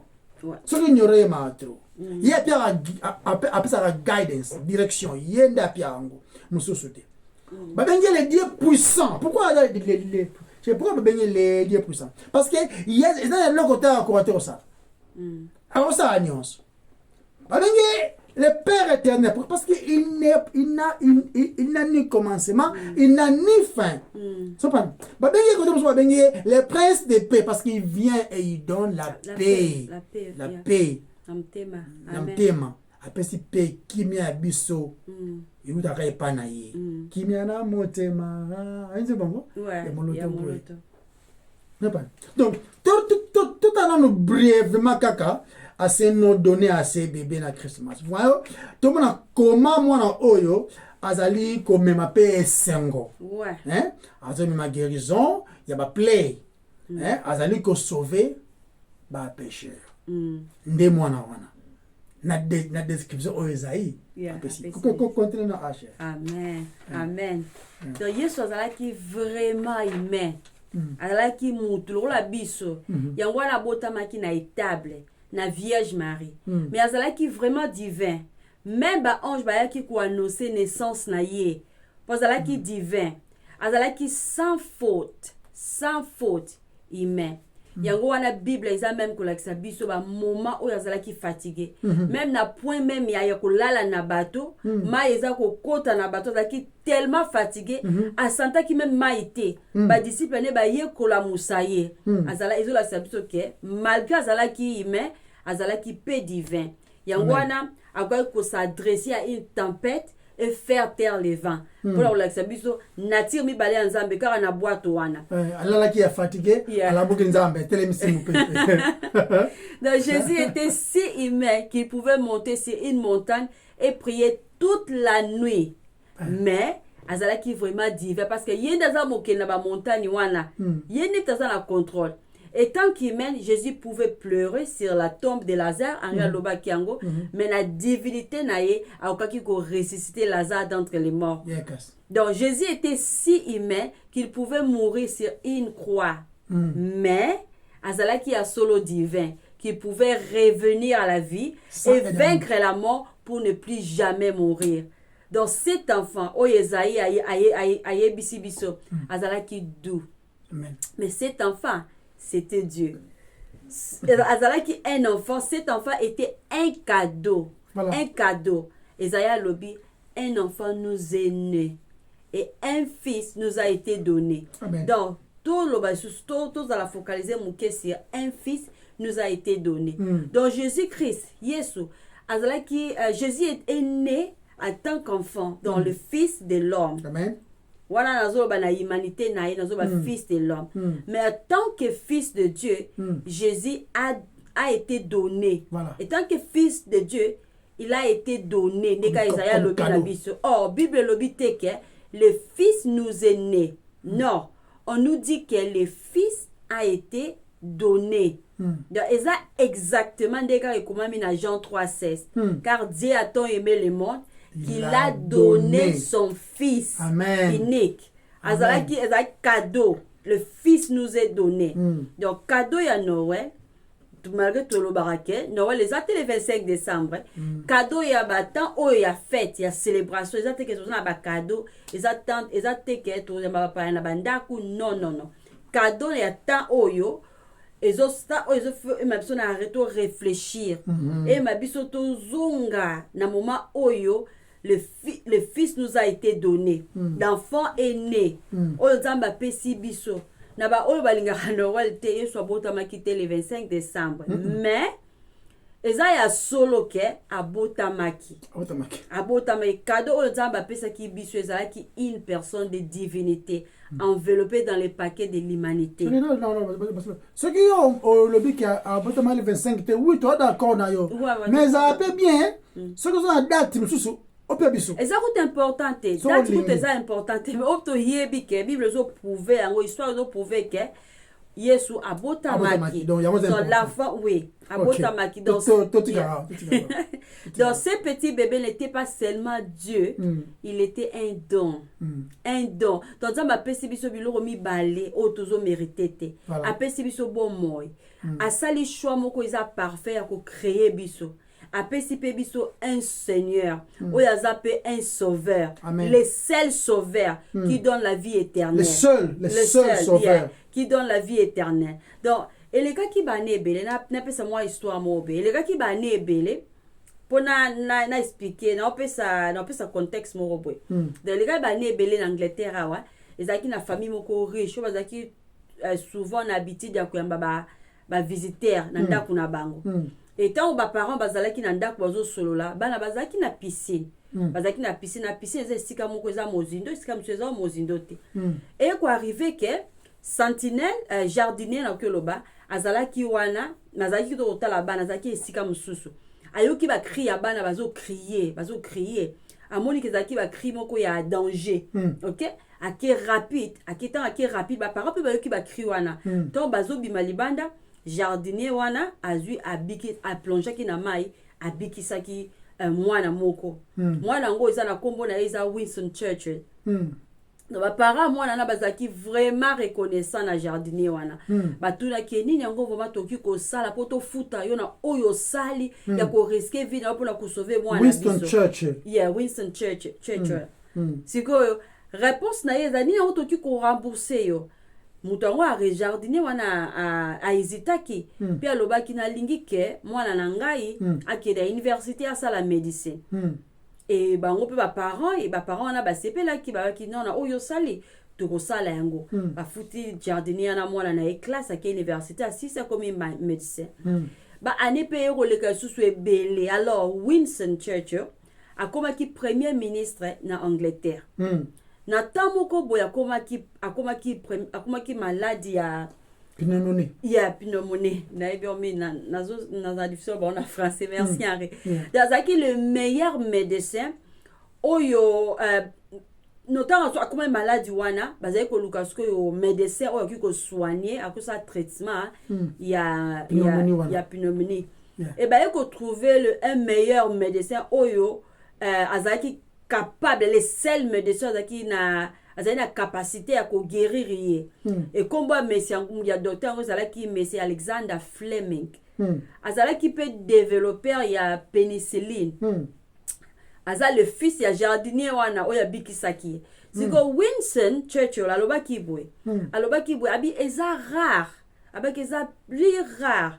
S1: Si on ignore ma trop. Il y a après ça la guidance, direction. Il y a des pieds en gros. Nous souhaitons. les dieux puissants. Pourquoi pourquoi les dieux puissants? Parce que il y a le côté à côté ça. Alors ça annonce. Le Père éternel, parce qu'il n'a ni commencement, il n'a ni fin. Le prince de paix, parce qu'il vient et il donne la paix. La paix. Namtema. Après si paix, qui m'y a biso, il vous a pas naïe. Qui m'y a na motema. C'est bon?
S2: Ouais.
S1: Donc, tout à l'heure, brièvement, kaka. À ces noms donnés à ces bébés na Christmas. Voyez, tout le monde comment moi na oyo azali comme ma paix sengo.
S2: Ouais.
S1: Hein? Azali ma guérison, il y a ba play. Hein? Azali ko sauver ba pécheur. Nde moi na wana. Na description oyo ezai. Continue na H.
S2: Amen. Amen. Donc Yesu azalaki vraiment humain. Azalaki mutu la biso. Yango na botamaki na étable. Na Vierge Marie. Mais azalaki vraiment divin. Même ba ange ba yaki ko annoncer naissance na ye. Azalaki divin. Azalaki sans faute humain. Yango wana Bible eza même ko lakisa biso ba moment oyo azalaki fatigué. Même na point même ya ko lala na bateau, ma eza ko kota na bateau azalaki tellement fatigué, asantaki même maïté. Ba disciple ne ba ye ko la musaye. Azala ezola sabiso ke malgré azalaki humain, azalaki paix divin. Yango wana akoki ko s'adresser à une tempête et faire taire les vents. Pour la relaxer biso nature mi balé nzambe car na boîte wana.
S1: Allah qui est fatigué, ala bouki nzambe télémission.
S2: Donc Jésus était si humain qu'il pouvait monter sur une montagne et prier toute la nuit. Mais azalaki vraiment divin parce que yenda za moke na ba montagne wana. Yenda taza na contrôle. Et tant qu'humain, Jésus pouvait pleurer sur la tombe de Lazare, en Loba Kiango, mais la divinité naïe a aucun ko ressusciter Lazare d'entre les morts. Donc Jésus était si humain qu'il pouvait mourir sur une croix. Mais azalaki a solo divin qui pouvait revenir à la vie et vaincre la mort pour ne plus jamais mourir. Donc cet enfant, Oyezaï aye bisibiso, azalaki doux. Mais cet enfant, c'était Dieu. Azalaki un enfant, cet enfant était un cadeau. Voilà. Un cadeau. Esaïa Lobi, un enfant nous est né et un fils nous a été donné. Amen. Donc, tout à la focaliser mon sur un fils nous a été donné. Donc, Jésus-Christ, Jésus, Jésus est né en tant qu'enfant, dans le Fils de l'homme. Amen. Voilà la humanité fils de l'homme. Mais en tant que fils de Dieu, Jésus a été donné. Voilà. Et tant que fils de Dieu, il a été donné. Or, Bible lobi que le fils nous est né. Non, on nous dit que le fils a été donné. Donc, c'est exactement des cas comme dans Jean 3,16. Car Dieu a tant aimé le monde qu'il a donné son fils unique. Azalaki cadeau. Le fils nous est donné. Donc, cadeau ya Noël, malgré tout le baraquet, Noël, les actes le 25 décembre. Cadeau ya batan, oh ya fête, ya célébration. Les actes que tu as cadeau, les actes que tu as na bandaku, non. Cadeau ya tan oyo. Et ça, ma personne a arrêté de réfléchir. Et ma biso to zonga, na moment oyo, le fils nous a été donné. L'enfant est né. Oyo zamba pesi biso. Na ba oyo balinga Noël te yeso abotama kite le 25 décembre. Mais eza ya solo ke abotamaki. Abotamaki cadeau oyo zamba pesa ki biso eza ki une personne de divinité enveloppée dans les paquets de l'humanité.
S1: Non. Ceux qui ont le but qui a abotamaki le 25 te oui toi d'accord na yo. Mais ça peut bien. Ceux qui sont à date mususu
S2: c'est important. C'est important. Mais opto yebi ke Bible zo prouver en histoire zo prouver que Yesu abotamaki. Donc l'enfant oui, abotamaki donc ce petit bébé n'était pas seulement Dieu, il était un don. Un don. Donc ça m'a pesi biso biloko mi balé o tozo mérité te. A pesi biso bon moy. A sali choix moko isa parfait ko créer biso. apesi pe biso un Seigneur, oyo aza pe un sauveur,
S1: Amen.
S2: le seul sauveur qui donne la vie éternelle.
S1: Le seul sauveur.
S2: Yeah, qui donne la vie éternelle. Donc, et les gars qui bane ebele, na pesa moi histoire mo be. Les gars qui bane ebele, pour na expliquer, na pesa contexte mo boy. Donc les gars bane ebele en Angleterre wa, ezaki na famille moko riche, bazaki souvent na habitude ya kuyamba ba visiteur na ndaku na bango. Et tant ba parents bazalaki na ndaku bazo solola, bana bazalaki na piscine. Bazalaki na piscine eza esika moko eza mozindo, esika mso mozindo te. Et quoi arrivé que sentinelle jardinier na koloba azalaki wana nazalaki to tala bana azalaki esika mususu ayoki ba cri ya bana bazo crier amoni ke zaki ba cri moko ya danger. OK, ake rapide ba parents pe bayoki ba cri wana to bazo bima libanda jardinier wana azui abiki a plonger ki na mai abikisaki mwana moko mwana ngo eza na kombo na eza Winston Churchill. Donc ba parents mwana na bazaki vraiment reconnaissant na jardinier wana batuna ki nini yango vraiment toki ko sala poto futa yo na oyo sali ya ko risquer vie na pona ko sauver mwana
S1: Winston Churchill.
S2: Yeah, Winston Churchill. Siko réponse na yeza nini yango toki ko rembourser yo mutango a jardinier wana a hésitaki puis alobaki na lingi ke mwana na ngai akenda université à sala médecine. Et bango pe ba parents na ba sepela ki ba ki non na oyo sali to ko sala yango ba futi jardinier na mwana na classe à université à 6 comme médecin. Ba ane pe yo le ka susu ebele. Alors Winston Churchill a komaki premier ministre na Angleterre. Na tamoko boya akomaki maladie ya
S1: pneumonie.
S2: Yeah, pneumonie. Na difficile bon en français, merci Henri. Dazaki le meilleur médecin oyo notamment comme maladie wana, bazaki ko lukasko yo médecin oyo ki ko soigner à cause de traitement il y a pneumonie. Et ben il ko trouver un meilleur médecin oyo azaki capable les seuls médecins azaki na azana capacité à guérir et combat monsieur ya docteur azalaki monsieur Alexander Fleming azalaki peut développer ya pénicilline azal le fils ya jardinier wana oya bikisaki siko Winston Churchill alobaki boy abi eza rare abaki eza plus rare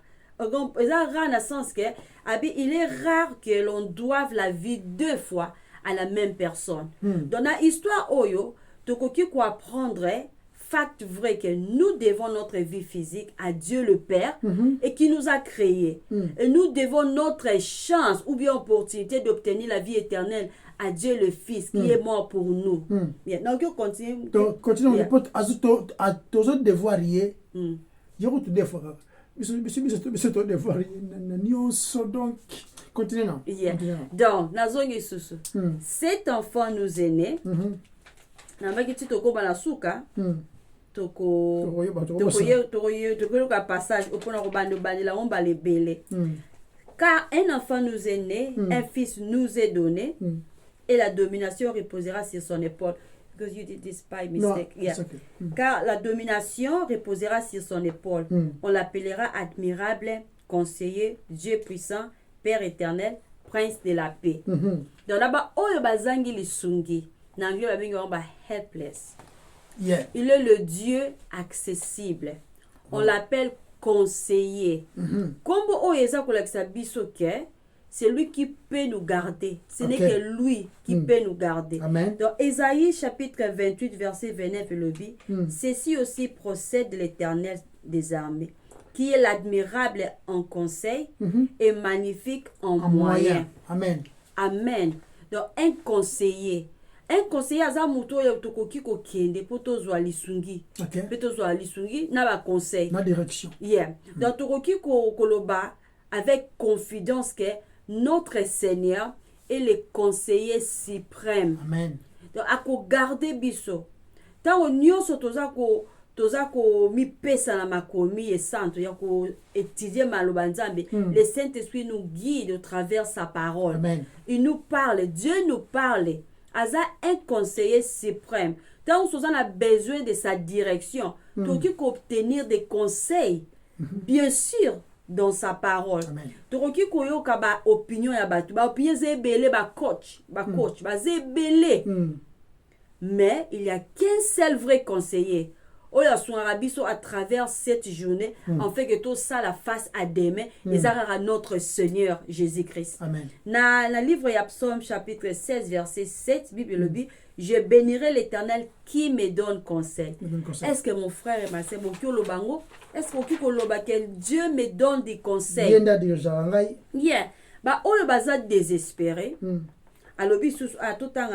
S2: eza rare na sens que abi il est rare que l'on doive la vie deux fois à la même personne. Dans la histoire oyo tokoki ko apprendre fact vrai que nous devons notre vie physique à Dieu le Père et qui nous a créés. Et nous devons notre chance ou bien opportunité d'obtenir la vie éternelle à Dieu le Fils qui est mort pour nous. Bien, donc on continue.
S1: Donc continue on peut ajouter à tous autres devoirs liés. Je retrouve des fois. Monsieur ton devoir donc continue non.
S2: Donc nazongi susu. Cet enfant nous est né. Nambaki toko bana suka. Toko ka passage opona ko bando bandila on ba lebele. Car un enfant nous est né, un fils nous est donné et la domination reposera sur son épaule. Because you did this by mistake.
S1: No, okay.
S2: Car la domination reposera sur son épaule. On l'appellera admirable, conseiller, Dieu puissant, Père éternel, prince de la paix. Donc là-bas, oyo bazangi lisungi, n'anglais babingi ba helpless.
S1: Yeah.
S2: Il est le Dieu accessible. On l'appelle conseiller. Comme oyo eza kolakisa biso ke c'est lui qui peut nous garder. Ce n'est que lui qui peut nous garder.
S1: Amen.
S2: Dans Ésaïe chapitre 28, verset 29, le dit, ceci aussi procède de l'Éternel des armées, qui est l'admirable en conseil et magnifique en moyen.
S1: Amen.
S2: Amen. Donc un conseiller aza muto ya tokoki ko kende poto zwa lisungi. Poto zwa lisungi na ba conseil.
S1: Na direction.
S2: Yeah. Donc tokoki ko koloba avec confidence que notre Seigneur est le conseiller suprême.
S1: Amen.
S2: Donc ako garder biso. Tant nyonso toza ko mi pesa na makomi et santo ya ko étudier maloba nzambe. Le Saint-Esprit nous guide au travers sa parole.
S1: Amen.
S2: Il nous parle, Dieu nous parle. Asa un conseiller suprême. Tant on a besoin de sa direction, toki ko obtenir des conseils. Bien sûr, dans sa parole.
S1: Amen.
S2: Tokoki koyoka ba opinion ya batu. Ba opinion zebele ba coach, ba zebele. Mais il y a qu'un seul vrai conseiller. Oya sunga biso à travers cette journée, en fait que tout ça la face à demain, et ça à notre Seigneur Jésus-Christ.
S1: Amen.
S2: Na livre ya Psaume chapitre 16 verset 7, Bible le dit, je bénirai l'Éternel qui me donne conseil. Est-ce que mon frère et ma sœur, est-ce que Dieu me donne des conseils? Yeah. Ba oyo baza désespéré. Alobi sous à tout temps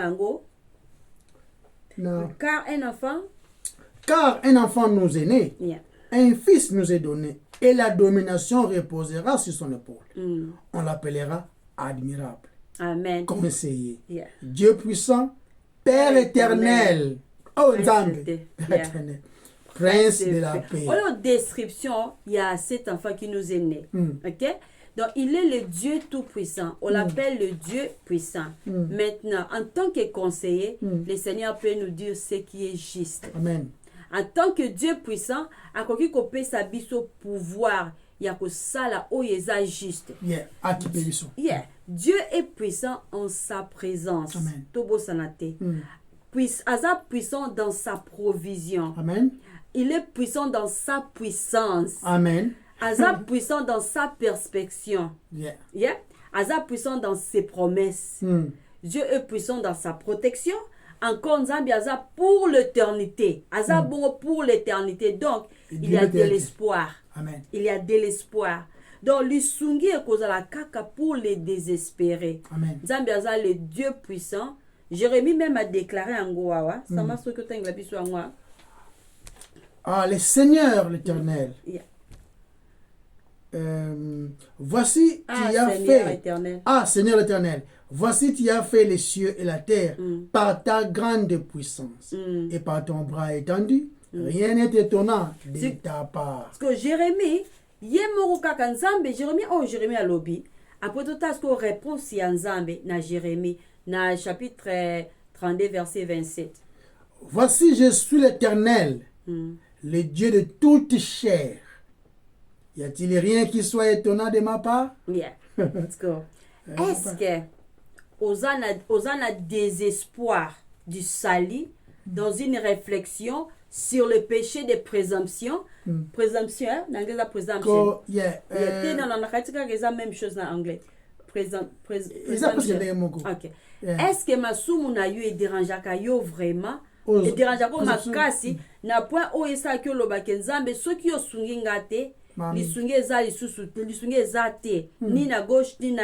S1: car un enfant nous est né,
S2: yeah.
S1: Un fils nous est donné, et la domination reposera sur son épaule. On l'appellera admirable,
S2: Amen.
S1: conseiller,
S2: Yeah.
S1: Dieu puissant, Père éternel, oh Nzambe, Père éternel, Prince de la paix.
S2: Dans la description, il y a cet enfant qui nous est né. Ok? Donc, il est le Dieu tout-puissant. On l'appelle le Dieu puissant. Maintenant, en tant que conseiller, le Seigneur peut nous dire ce qui est juste.
S1: Amen.
S2: En tant que Dieu puissant, à quoi qu'il peut s'habiller au pouvoir, il y a que ça là où il est juste.
S1: Yeah.
S2: Yeah. Dieu est puissant en sa présence.
S1: Amen.
S2: Tobo sanate. Puissant dans sa provision.
S1: Amen.
S2: Il est puissant dans sa puissance.
S1: Amen.
S2: Azab puissant dans sa perspection.
S1: Yeah.
S2: Yeah. Azab puissant dans ses promesses. Dieu est puissant dans sa protection. Encore Nzambi Azab pour l'éternité. Azab bon pour l'éternité. Donc, il y a de l'espoir.
S1: Amen.
S2: Il y a de l'espoir. Donc, l'Isungi est cause à la caca pour les désespérés.
S1: Amen.
S2: Nzambi Azab le Dieu puissant. Jérémie même a déclaré en Goawa. Ça m'a ce que tu as dit sur moi.
S1: Ah, le Seigneur l'Éternel.
S2: Yeah.
S1: Voici, tu as fait.
S2: Éternel.
S1: Ah, Seigneur l'Éternel. Voici, tu as fait les cieux et la terre par ta grande puissance et par ton bras étendu. Rien n'est étonnant de ta part.
S2: Parce que Jérémie, Yemoruka Kanzambe, Jérémie a lobby. Après tout, ce qu'on répond si Nzambe na Jérémie, na chapitre 32, verset 27.
S1: Voici, je suis l'Éternel, le Dieu de toute chair. Y a-t-il rien qui soit étonnant de ma part?
S2: Yeah. Let's go. Est-ce que Osana désespoir du salut dans une réflexion sur le péché de présomption? Présomption, hein? Dans la présomption.
S1: Yeah.
S2: Non, c'est la même chose en anglais. Présomption. Ok. Est-ce que Masumu na yo et dérangeaka yo vraiment? Et dérangeaka makasi na point o esa ke lo bakenzambe soki yo sungi ngate. Lisungi eza lisusu lisungi eza te ni na gauche ni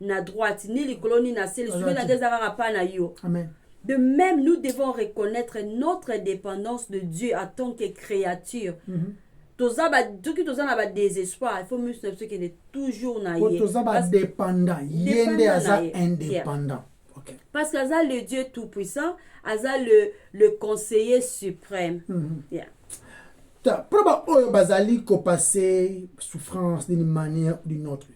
S2: na droite ni likolo ni na se lisungi na dezaka pa na yo.
S1: Amen.
S2: De même, nous devons reconnaître notre dépendance de Dieu en tant que créature. Tozaba na désespoir, il faut mieux se dire qu'il est toujours naïe.
S1: Tozaba dépendant, yende aza indépendant. Okay.
S2: Parce qu'Aza le Dieu tout-puissant, Aza le conseiller suprême. Yeah.
S1: Proba oyo bazali ko passer souffrance d'une manière ou d'une autre.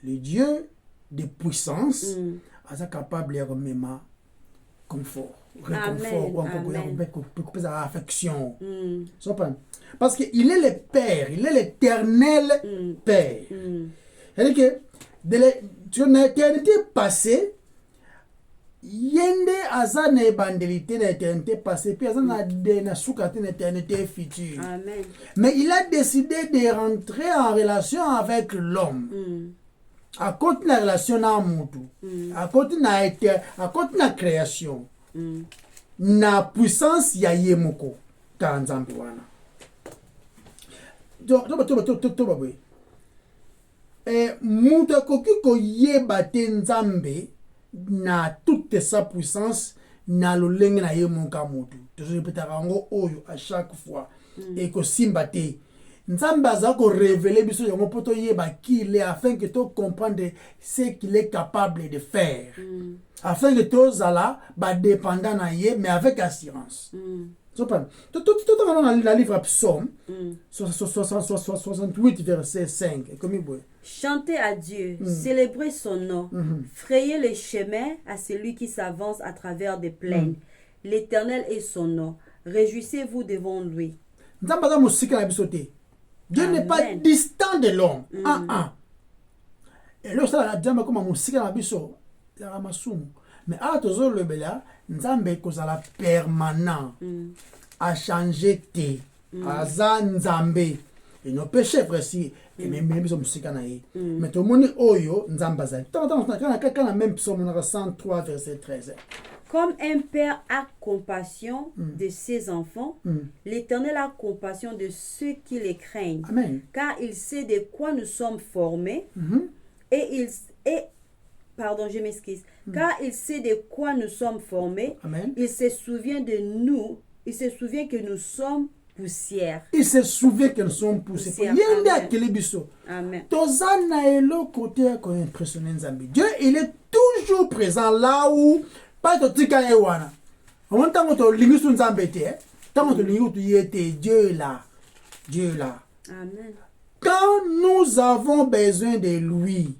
S1: Le Dieu de puissance est capable de remettre confort, réconfort, affection. Parce qu'il est le Père, il est l'éternel Père. C'est-à-dire que sur l'éternité passée, yende aza na ebandélité na éternité passée, puis aza na soukate na éternité future.
S2: Amen.
S1: Mais il a décidé de rentrer en relation avec l'homme. À cause de la relation na mutu, à cause de la création, na puissance ya yemoko ta nzambe wana. Donc mutu akoki koyeba te nzambe na toute sa puissance na lolenge na yemoka mutu. Je répète oyo à chaque fois et ko simba te. Nzambe aza ko révéler biso yango poto yeba qui il est afin que tu comprennes ce qu'il est capable de faire. Afin que tu zala ba dépendant na ye mais avec assurance. Tout dans la livre Psaume 68 verset 5 et comme
S2: chantez à Dieu, célébrez son nom, frayez les chemins à celui qui s'avance à travers des plaines. L'Éternel est son nom, réjouissez-vous devant lui.
S1: Nzambe aza musika na biso te. Dieu n'est pas distant de l'homme. Et là, ça la diamba comme musika na biso ya masumu. Mais à toujours le bela, nzambe kozala permanent. A changer te. Aza nzambe. Et nos péchés précis et même biso musika na ye. Mais tout le monde oyo nzamba za. Tant quand même psaume 103 verset 13.
S2: Comme un père a compassion de ses enfants, l'Éternel a compassion de ceux qui les craignent.
S1: Amen.
S2: Car il sait de quoi nous sommes formés. Pardon, je m'excuse. Car il sait de quoi nous sommes formés.
S1: Amen.
S2: Il se souvient de nous. Il se souvient que nous sommes poussière.
S1: Il se souvient que nous sommes poussière.
S2: Amen.
S1: Dieu, il est toujours présent là où pas de tika ewana. En même temps, on lingu sun zambete. Tant que lingu tu y était, Dieu est là. Dieu est là.
S2: Amen.
S1: Quand nous avons besoin de lui,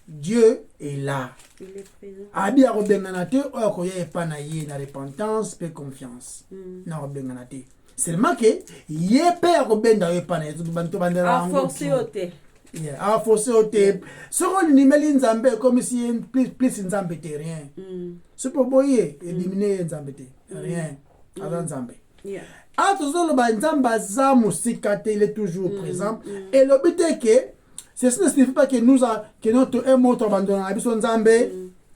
S1: Dieu est là.
S2: Il est présent.
S1: Abi a robenganate o akoye epanaye na repentance pe confiance. Na robenganate. Seulement que yé pe robenda epanaye to bantu bandera
S2: a forcé oté.
S1: A forcé oté. Soro nimeli nzambe comme si plus nzambe te rien. C'est pour boyer éliminer nzambe te rien. Avant nzambe. A toujours le nzamba za musikate il est toujours présent et le but est que ceci ne signifie pas que que notre un mot abandonné à biso nzambe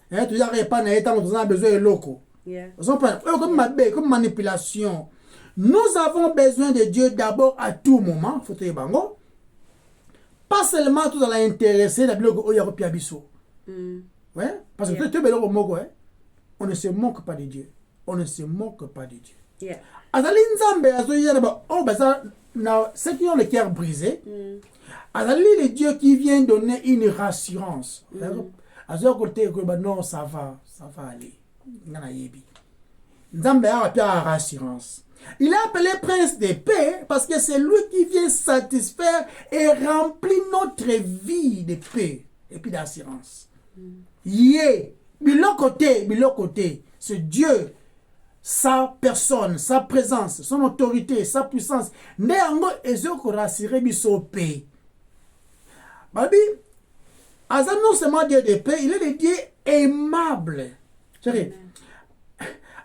S1: tu y a pas na état nous avons besoin de loko. Comme manipulation. Nous avons besoin de Dieu d'abord à tout moment, faut te bango. Pas seulement tout dans l'intéresser la blog o ya ko biso. Ouais, parce que tu belo mogo on ne se moque pas de Dieu. On ne se moque pas de Dieu.
S2: Yeah.
S1: Azali nzambe azoyela ba o baza na ceux qui ont le cœur brisé. Azali le Dieu qui vient donner une rassurance. Azo côté que non ça va aller. Ngana yebi. Nzambe a la rassurance. Il est appelé prince de paix parce que c'est lui qui vient satisfaire et remplir notre vie de paix et puis d'assurance. Yé, bilo côté, c'est Dieu, sa personne, sa présence, son autorité, sa puissance. Néango ezoko rassurer biso paix. Babi, Azam non seulement Dieu de paix, il est le Dieu aimable. Chérie.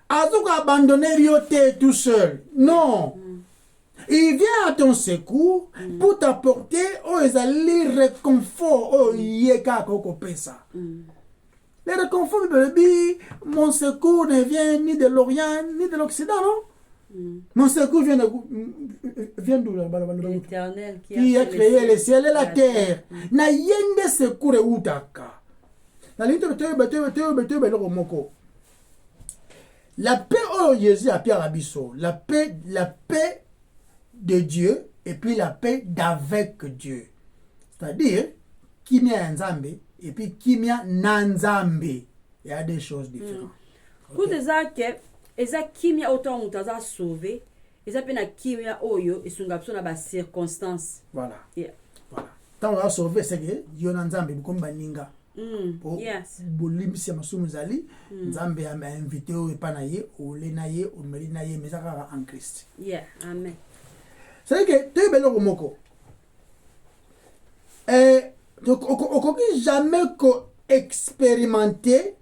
S1: Azok abandonner Rioté tout seul. Non. Il vient à ton secours pour t'apporter le réconfort. Le réconfort, mon secours ne vient ni de l'Orient ni de l'Occident, non? Mon secours vient d'où?
S2: L'Éternel
S1: qui a créé le ciel et la terre. Na yende secours utaka. Na linto moko. La paix oh Jésus a Pierre Abisso, la paix de Dieu et puis la paix d'avec Dieu. C'est-à-dire kimia nzambe et puis kimia nanzambe. Il y a des choses différentes.
S2: Pour des que eza kimia autant mutaza sauvé, eza pena kimia oyo esungapso na ba circonstances.
S1: Voilà.
S2: Yeah.
S1: Voilà. Tant on va sauver c'est que Dieu nanzambe bukomba ninga.
S2: Yes.
S1: Bolimbisi ya masumu zali nzambe a invité o epanaye o lenaye o melinaye mesaka en Christ.
S2: Yeah, amen.
S1: C'est que tu belo komoko. Okoki jamais ko expérimenter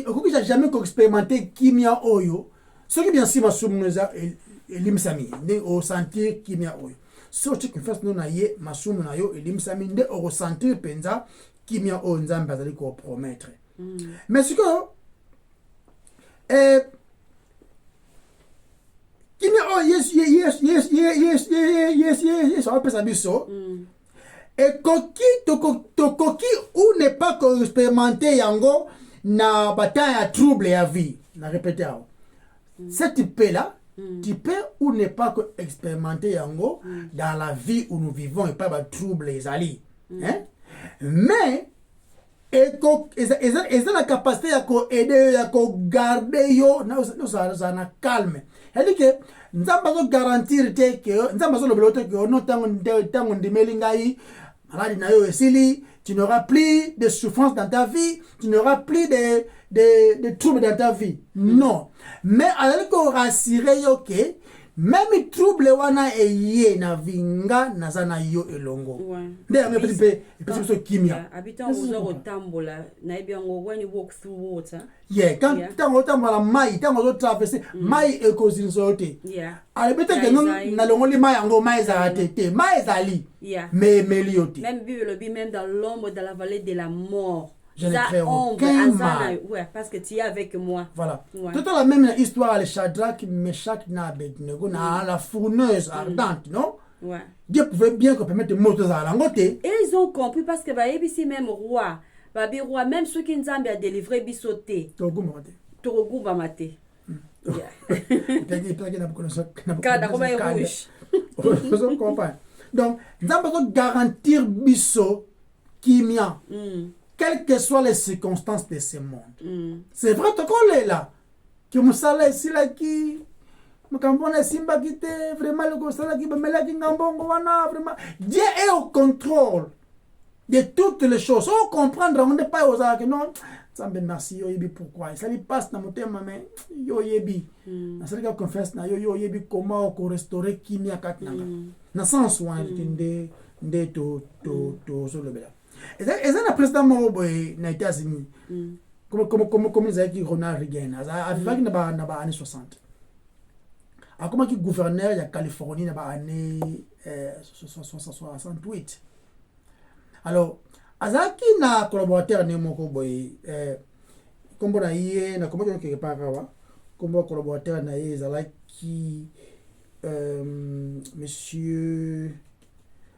S1: okoki jamais ko expérimenter kimia oyo. Ce qui bien si masumu za elimsami ne o sentir kimia oyo. Si tu fais nous naie masumu na yo elimsami nde o ressentir penza kimia o nzambe azali ko promettre. Mais ce que kimia o yes on peut savoir ça. Et koki ou n'est pas ko expérimenter yango na bataille à trouble ya vie. Na répéter. Cette paix là tu peux ou ne pas expérimenter yango dans la vie où nous vivons et pas de troubles les alliés. Mais ils ont la capacité d'aider à garder yo na calme. C'est-à-dire que nous avons garantir que nous avons le bloqué que nous tango ndimelingai maladi na yo esili, tu n'auras plus de souffrance dans ta vie, tu n'auras plus de troubles dans ta vie. Non. Mais alors qu'on rassurer yo que même trouble wana eye na vinga naza na yo elongo nde yango epesi biso kimia
S2: habitant aux heures otambola na ebiango when you walk through water
S1: quand ntango otambola mai ntango ozotraverse mai ekozilisa yo te alebeteke na longoli mai yango mai ezala te mai ezali me emeli yo te
S2: même Bible lobi même dans l'ombre de la vallée de la mort.
S1: Je ne crains aucun mal.
S2: Ouais, parce que tu es avec moi.
S1: Voilà. Tout à la même histoire, les Shadrach, Meshach, Abednego, la fourneuse ardente, non?
S2: Ouais.
S1: Dieu pouvait bien qu'on permette de monter à la langote.
S2: Et ils ont compris parce que ici même roi, roi, même ceux qui nous ont délivré, bisoté. Togo Bamate.
S1: Donc, nous avons garantir biso kimia. Quelles que soient les circonstances de ce monde. C'est vrai qu'on est là. Que Moussala ici là qui Mukambona Simba qui était vraiment le Gosala qui me qui ngambongo wana vraiment. Dieu est au contrôle de toutes les choses. On comprend, on n'est pas aux arcs. Non, ça me merci yo yebi pourquoi. Ça lui passe dans mon thème mais yo yebi. Na ça que confesse na yo yebi comment on restaurer kimia katnanga. Na sans soin de to sur le bela. Et ça, le président Maroboy n'a été assigné. Comme ils avaient dit Ronald Reagan, avec les années 60. Comme qui gouverneur de Californie dans les années 68. Alors, Azaki n'a collaborateur ne moko boy comme on a eu na comme quelque part comme collaborateur na Azaki monsieur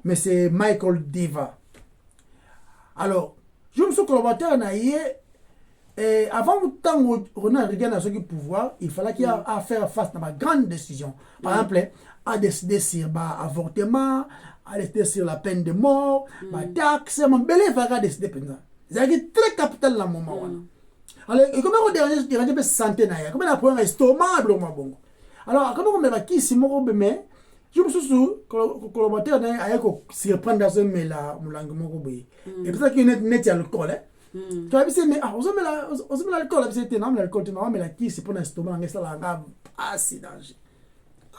S1: Michael Deva. Alors, je me suis collaborateur avant que Ronald Reagan a ce pouvoir, il fallait qu'il y ait à faire face à ma grande décision. Par exemple, à décider sur l'avortement, à décider sur la peine de mort, la taxe, mon bel va décider pendant. C'est très capital dans le moment. Alors, comment on dirait que santé na ya, comment on a un estomac blo mabongo. Alors, comment on met la qui si mon mais je me suis collaborateur avec surprendre dans un méla moulangue moko boy. Et pour ça qu'il net alcool tu vas dire mais on se met l'alcool c'est non l'alcool tu non mais la qui c'est pour un estomac ça la grave assez danger.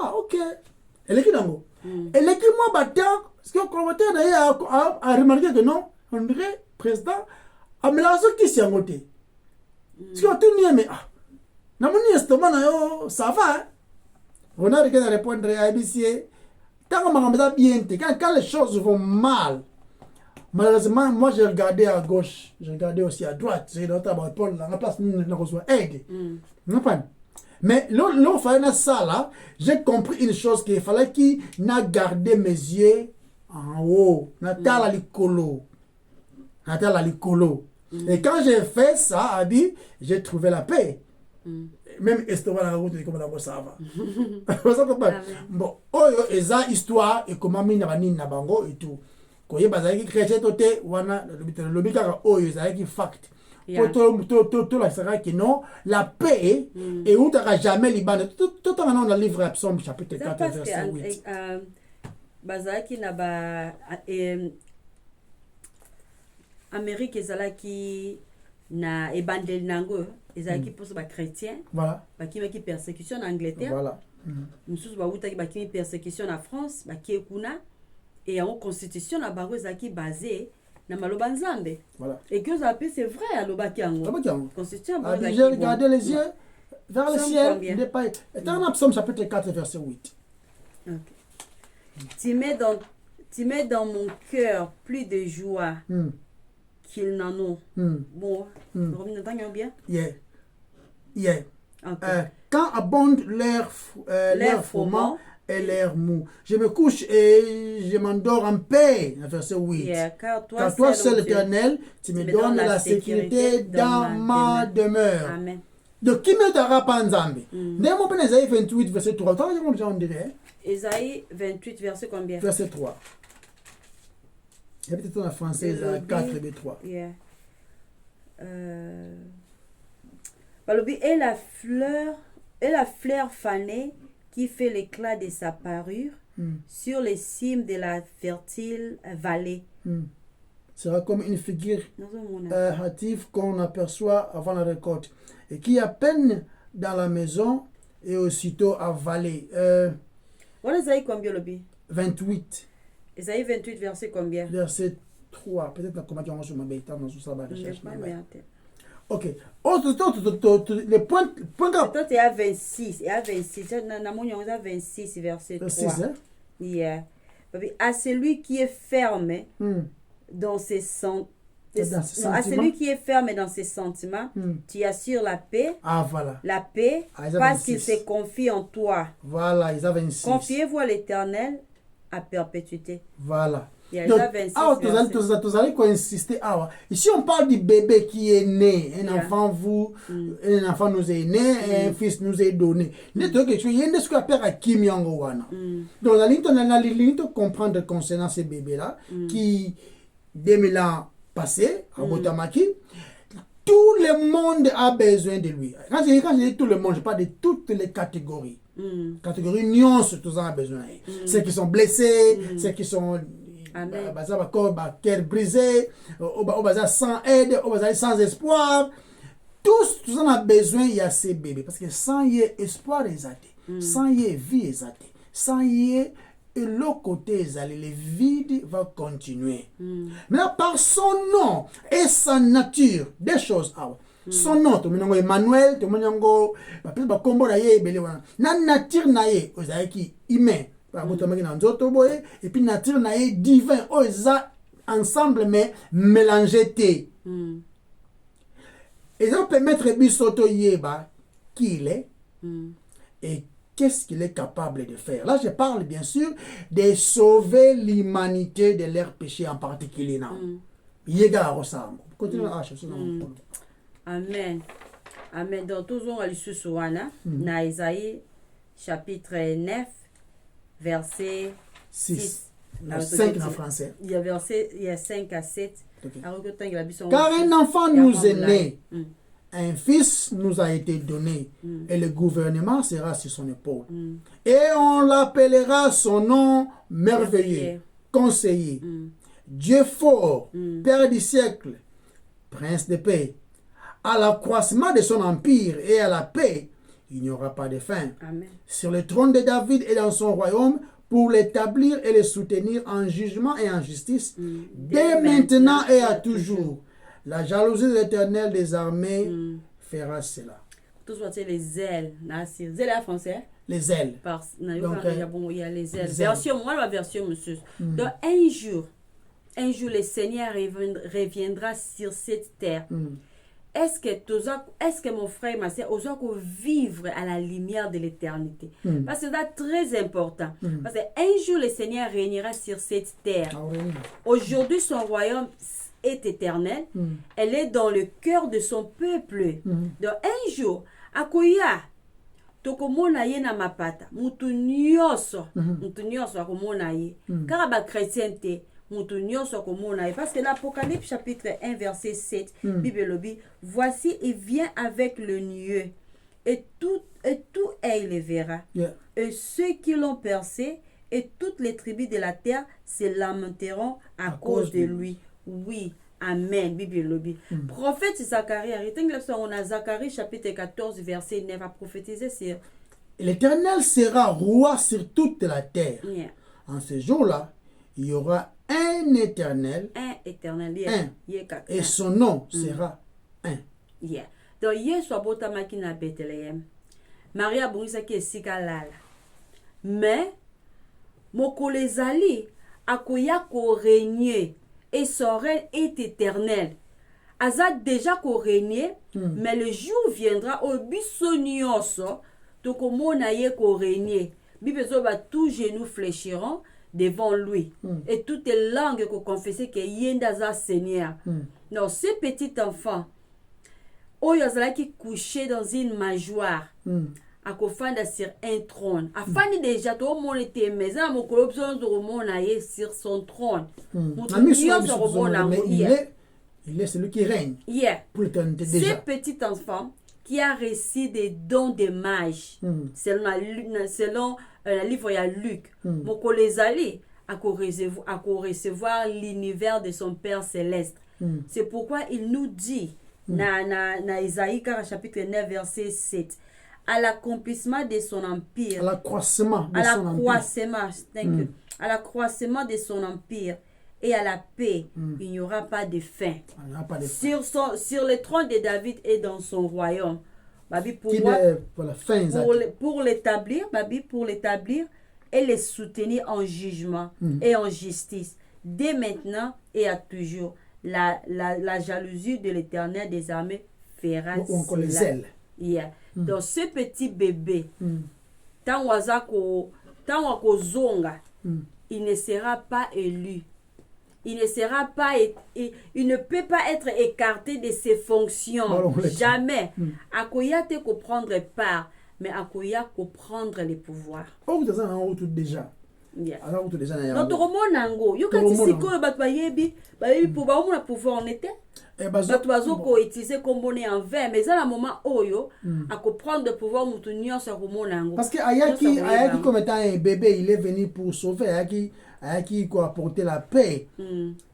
S1: Ah OK. Elle est qui dango. Elle est qui moi battant parce que collaborateur a remarqué que non on dirait président a mélangé qui c'est en côté. Parce que tout n'y mais na mon estomac na yo ça va. On a regardé répondre à ABC. Quand les choses vont mal, malheureusement, moi j'ai regardé à gauche, j'ai regardé aussi à droite, j'ai regardé à Paul, la place où nous reçoit aide. Mais là, fallait ça là, j'ai compris une chose qu'il fallait qu'il n'a gardé mes yeux en haut, Natala Licolo. Et quand j'ai fait ça, Abi, j'ai trouvé la paix. Même estomac la route comme la ça va. Bon, oyo eza histoire et comment mina banini na bango et tout. Ko yeba za ki créer toté wana le bika oyo za ki fact. Tout la sera que non, la paix et où t'auras jamais liban. Tout en dans le livre Psaume chapitre 4 verset 8.
S2: Bazaki na ba Amérique ezalaki na ebandel nango ezalaki pour ba chrétien
S1: voilà
S2: qui persécution en Angleterre
S1: voilà
S2: mususu ba utaki ba qui persécution en France ba qui kuna et en constitution na bango ezalaki basé na maloba nzambe
S1: voilà
S2: et que ça c'est vrai alobaki yango constitution ba
S1: j'ai regardé les yeux vers le ciel n'est pas dans Psaume chapitre 4 verset 8.
S2: OK. Tu mets dans mon cœur plus de joie qu'ils n'en ont. Bon, on entend bien?
S1: Yeah.
S2: Okay.
S1: Quand abonde l'air froment et l'air mou, je me couche et je m'endors en paix. Verset 8.
S2: Car
S1: toi seul l'Éternel, tu me donnes la sécurité dans ma demeure.
S2: Amen.
S1: Donc, qui me dara pas nzambe? Néanmoins, dans Ésaïe 28, verset 3. Attends, on dirait.
S2: Ésaïe 28, verset combien?
S1: Verset 3. Il y a peut-être en français 4 et 3.
S2: Yeah. Et la fleur fanée qui fait l'éclat de sa parure sur les cimes de la fertile vallée.
S1: Sera comme une figure hâtive qu'on aperçoit avant la récolte et qui à peine dans la maison et aussitôt avalée.
S2: Voilà Esaïe combien lobby?
S1: 28.
S2: Esaïe 28 verset combien?
S1: Verset 3. Peut-être comment tu as reçu ma bête dans ça va
S2: Je
S1: recherche.
S2: pas mis en tête.
S1: Ok. Les points
S2: Toi, tu es à 26. Et à 26. On est à 26, verset 3.
S1: 6, hein?
S2: Yeah. À celui qui est ferme dans ses sentiments. À celui qui est ferme dans ses sentiments, tu assures la paix.
S1: Ah, voilà.
S2: La paix, parce qu'il se confie en toi.
S1: Voilà, ils ont 26.
S2: Confiez-vous à l'Éternel à perpétuité.
S1: Voilà.
S2: Donc,
S1: vous allez insister. Ici, on parle du bébé qui est né. Un enfant un enfant nous est né, un fils nous est donné. Il y a ce qu'on appelle à Kim Yong-wana. Donc, on a comprendre concernant ce bébé-là, qui, 2000 ans passés, à Botamaki, tout le monde a besoin de lui. Quand je dis tout le monde, je parle de toutes les catégories. Catégorie nuance, tout ça a besoin. Ceux qui sont blessés, ceux qui sont cœur brisé, sans aide, sans espoir. Tous, tout ça a besoin, il y a ces bébés. Parce que sans y ait espoir, sans y ait vie, sans y ait l'autre côté, le vide va continuer. Maintenant, par son nom et sa nature, des choses. Son nom, tu m'as Emmanuel, tu m'as na nature naie, qui humain. Et puis nature naie divin, ensemble mais mélangé. Et ça peut mettre Bisoto Yeba qui il est et qu'est-ce qu'il est capable de faire. Là, je parle bien sûr de sauver l'humanité de leurs péchés en particulier. Yega Rosam. Continuez à chercher.
S2: Amen. Amen. Donc, toujours à l'issue sur na Isaïe chapitre 9, verset 6.
S1: 5 en français.
S2: Il y a verset 5 à 7. Okay.
S1: Car un enfant nous est né, un fils nous a été donné, et le gouvernement sera sur son épaule. Et on l'appellera son nom merveilleux, conseiller, Dieu fort, Père du siècle, Prince de paix. À l'accroissement de son empire et à la paix, il n'y aura pas de fin.
S2: Amen.
S1: Sur le trône de David et dans son royaume, pour l'établir et le soutenir en jugement et en justice, dès maintenant et à toujours. La jalousie de l'Éternel des armées fera cela.
S2: Tout soit les ailes. Zèle en français?
S1: Les ailes.
S2: Donc, il y a les ailes. Version, moi, la version, monsieur. Donc, un jour, le Seigneur reviendra sur cette terre. Est-ce que mon frère et ma soeur osent vivre à la lumière de l'éternité? Parce que c'est très important. Parce qu'un jour, le Seigneur régnera sur cette terre. Aujourd'hui, son royaume est éternel. Elle est dans le cœur de son peuple. Donc, un jour, akoya, tokomona ye na mapata, mutu nyonso akomona ye. Car ba chrétien te, parce que l'Apocalypse chapitre 1 verset 7, Bible dit, voici il vient avec le nuée et tout œil le verra. Et ceux qui l'ont percé et toutes les tribus de la terre se lamenteront à cause de lui. Oui, amen. Bible dit. Prophète Zacharie, on a Zacharie chapitre 14 verset 9 à prophétiser sur
S1: l'Éternel sera roi sur toute la terre. En ce jour-là, il y aura un éternel, et son nom sera un.
S2: Donc, hier soit botamaki na Bethléem. Maria Bourisa qui est sikalala. Mais, mokolezali, akoya ko régner, et son règne est éternel. Azad déjà ko régner, mais le jour viendra au bisonioso, donc au monaye ko régner. Bibezo va tous genoux fléchiront devant lui. Et toutes les langues qu'on confessait que Yendaza Seigneur. Non, ce petit enfant, Oyazala qui couchait dans une mangeoire, à kofanda sur un trône. Afin déjà, tout le monde était maison, mon corruption de Romonaye sur son trône.
S1: Il est celui qui règne. Pour l'éternité
S2: déjà. Ce petit enfant qui a reçu des dons de mages, selon le livre de Luc, Mokolezali a recevoir l'univers de son Père céleste. C'est pourquoi il nous dit, dans Isaïe chapitre 9 verset 7, à l'accomplissement de son empire.
S1: À l'accroissement de
S2: À
S1: son empire.
S2: l'accroissement, thank you. À l'accroissement de son empire et à la paix, il n'y aura pas de fin.
S1: Il n'y aura pas de fin.
S2: Sur le trône de David et dans son royaume. Babi,
S1: Qui est pour la fin,
S2: pour l'établir, Babi, pour l'établir et les soutenir en jugement et en justice, dès maintenant et à toujours. La jalousie de l'Éternel des armées fera
S1: encore les
S2: cela.
S1: ailes.
S2: Yeah. Donc ce petit bébé, tant wako zonga, il ne sera pas élu. Il ne sera pas, il ne peut pas être écarté de ses fonctions. Jamais. Akoya ko prendre part, mais akoya ko prendre les pouvoirs.
S1: Oh, vous êtes en route déjà.
S2: Yeah.
S1: Alors, vous êtes déjà en
S2: route. Donc, Romonango, yo kati siko ba bayebi pour ba omona pouvoir en était. Bato bazoko utiliser comme bonnet en verre, mais à un moment oyo à comprendre le pouvoir mutunio sa Romonango.
S1: Parce que Ayaki comme étant un bébé, il est venu pour sauver Ayaki quoi apporter la paix.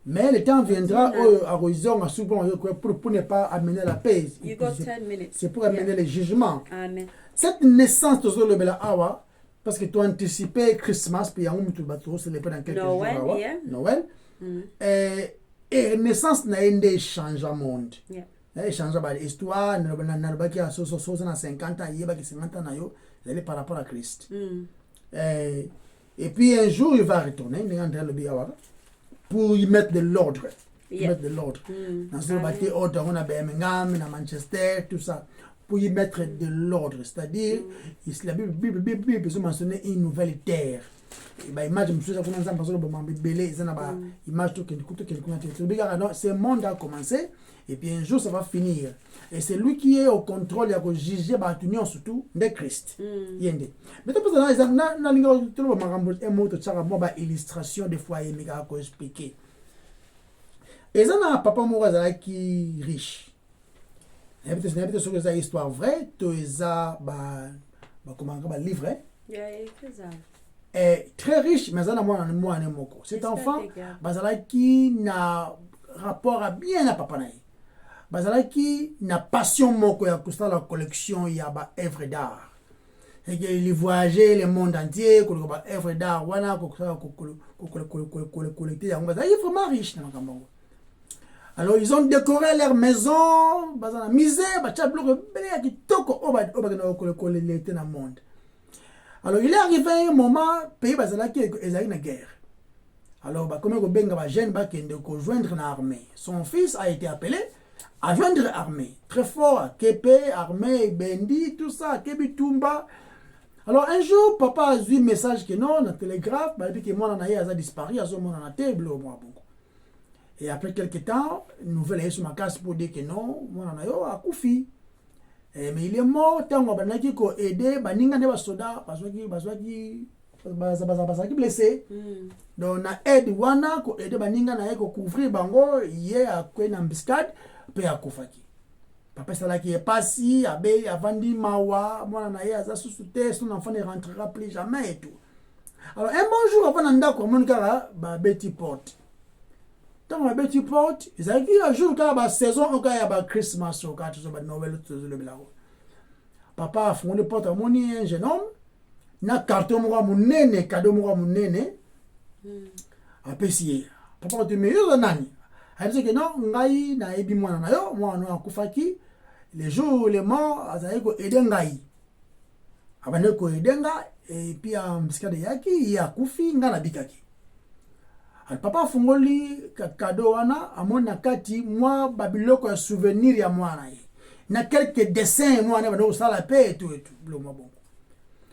S1: Mais le temps viendra à horizon à souvent pour ne pas amener la paix. C'est pour amener le jugement.
S2: Amen.
S1: Cette naissance de le bela awa parce que tu anticipais Christmas puis on tu bateau célébrer dans quelques jours. Noël. Et naissance n'a pas changé le monde. Elle change l'histoire, n'a pas qui a 50 ans, il y a 50 ans, elle est par rapport à Christ. Et puis un jour, il va retourner, pour y mettre de l'ordre. Mettre de l'ordre. Dans ce bâtiment, on a Birmingham, à Manchester, tout ça. Pour y mettre de l'ordre. C'est-à-dire, la Bible peut mentionner une nouvelle terre. Image, ce monde a commencé et puis un jour ça va finir. Et c'est lui qui est au contrôle, il a juger l'union surtout de Christ. Mais tout ça, il y a une illustration des fois il y a expliquer. Et ça n'a papa Mouraza qui est riche. Il y a sur une histoire vraie, tout ça, comment on va livrer. Est très riche, mais cet enfant, qui n'a rapport à bien à papa naï. Qui n'a passion moko ya la collection ya ba œuvre d'art. Et il voyageait le monde entier pour ba œuvre d'art wana collecter ya ngba. Il est vraiment riche na makambo. Alors ils ont décoré leur maison, bazana misère, ba chablo bele ya kitoko oba na collecter na monde. Alors il est arrivé un moment pays bazalaki ezali na guerre. Alors comme benga ba jeune ba kende ko joindre na armée. Son fils a été appelé à joindre l'armée. Très fort, Kepe, armée, Bendi, tout ça, Kebitumba. Alors un jour papa a vu un message que non, le télégraphe, bah depuis que mon anaï a disparu, à ce moment on table au moins beaucoup. Et après quelques temps, une nouvelle est sur ma casse pour dire que non, mon anaï a koufi. Mais il est mort, tant qu'on a dit qu'on aidé, baninga ne soda, parce que blessé. Donc na aide wana ko aide baninga na ko couvrir bango yé a ko na embuscade pe a kufaki. Papa sala qui est passé abe avandi mawa mwana na ye aza susute son enfant ne rentrera plus jamais et tout. Alors un bon jour avant ndako monika ba beti porte. Tant ba beti porte, ezaki un jour ka ba saison o ka ya ba Christmas o ka to ba Noël to le bilao. Papa a fondé porte a moni un jeune homme na carton moko munene cadeau moko munene apesi papa te meilleur nani a dit que non ngai na ebi mwana na yo mwana akufaki les jours les morts azali ko aider ngai abane ko aider nga et puis en mskade yaki ya kufi nga na bikaki al papa fungoli cadeau wana amona kati moi babiloko ya souvenir ya mwana ye na quelques dessins mwana bano sala pe et tout le bon.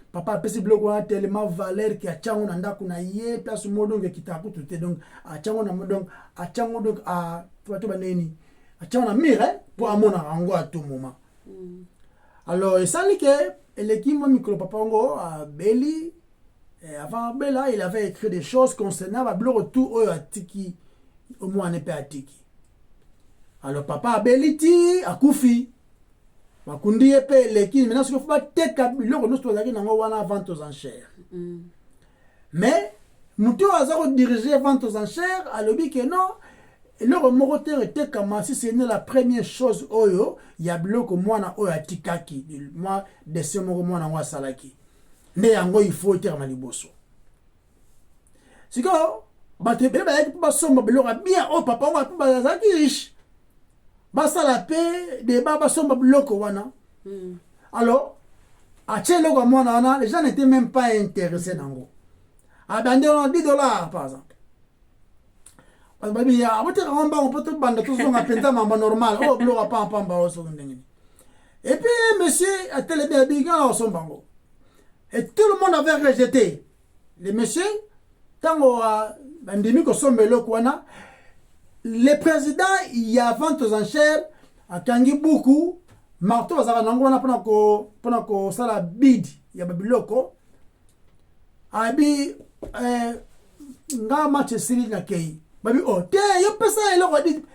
S1: Papa a pesi bloc a tellement valeur qui a tchango na ndako na ye place modo ke kitaku tout donc a tchango na donc a tchango donc a to baneni a tchango na mire pour amona ango à tout moment. Alors ça li que l'équipe micro papa ngo a beli avant bela il avait écrit des choses concernant ba bloc tout o atiki au moins ne pas atiki. Alors papa a beliti a kufi makundi epe l'équipe maintenant ce qu'il faut pas teka biloko nous tozaki nango wana vente aux enchères. Mais muto azako diriger vente aux enchères alobi que non eloko moko te etekama si ce n'est la première chose oyo ya biloko mwana oyo atikaki mwa dessin moko mwana yango asalaki nde yango il faut etekama liboso sikoyo bato ebele bayaki mpo basomba biloko bien oyo papa yango mpo bazalaki riche basala mpe deba basomba biloko wana alors atie eloko ya mwana wana les gens n'étaient même pas intéressés nango abandi wana $10 par exemple babi ya aboteka ngo mbango mpo tobanda tozonga mpenza mamba normal oyo biloko apampamba osonga ndenge et puis monsieur atelemi abingana osomba ngo et tout le monde avait rejeté le monsieur ntango bandimi kosomba eloko wana le président ya vente aux enchères akangi buku marto bazalaka nango wana mpona kosala bid ya babiloko abi nga match esili na kei babi te yo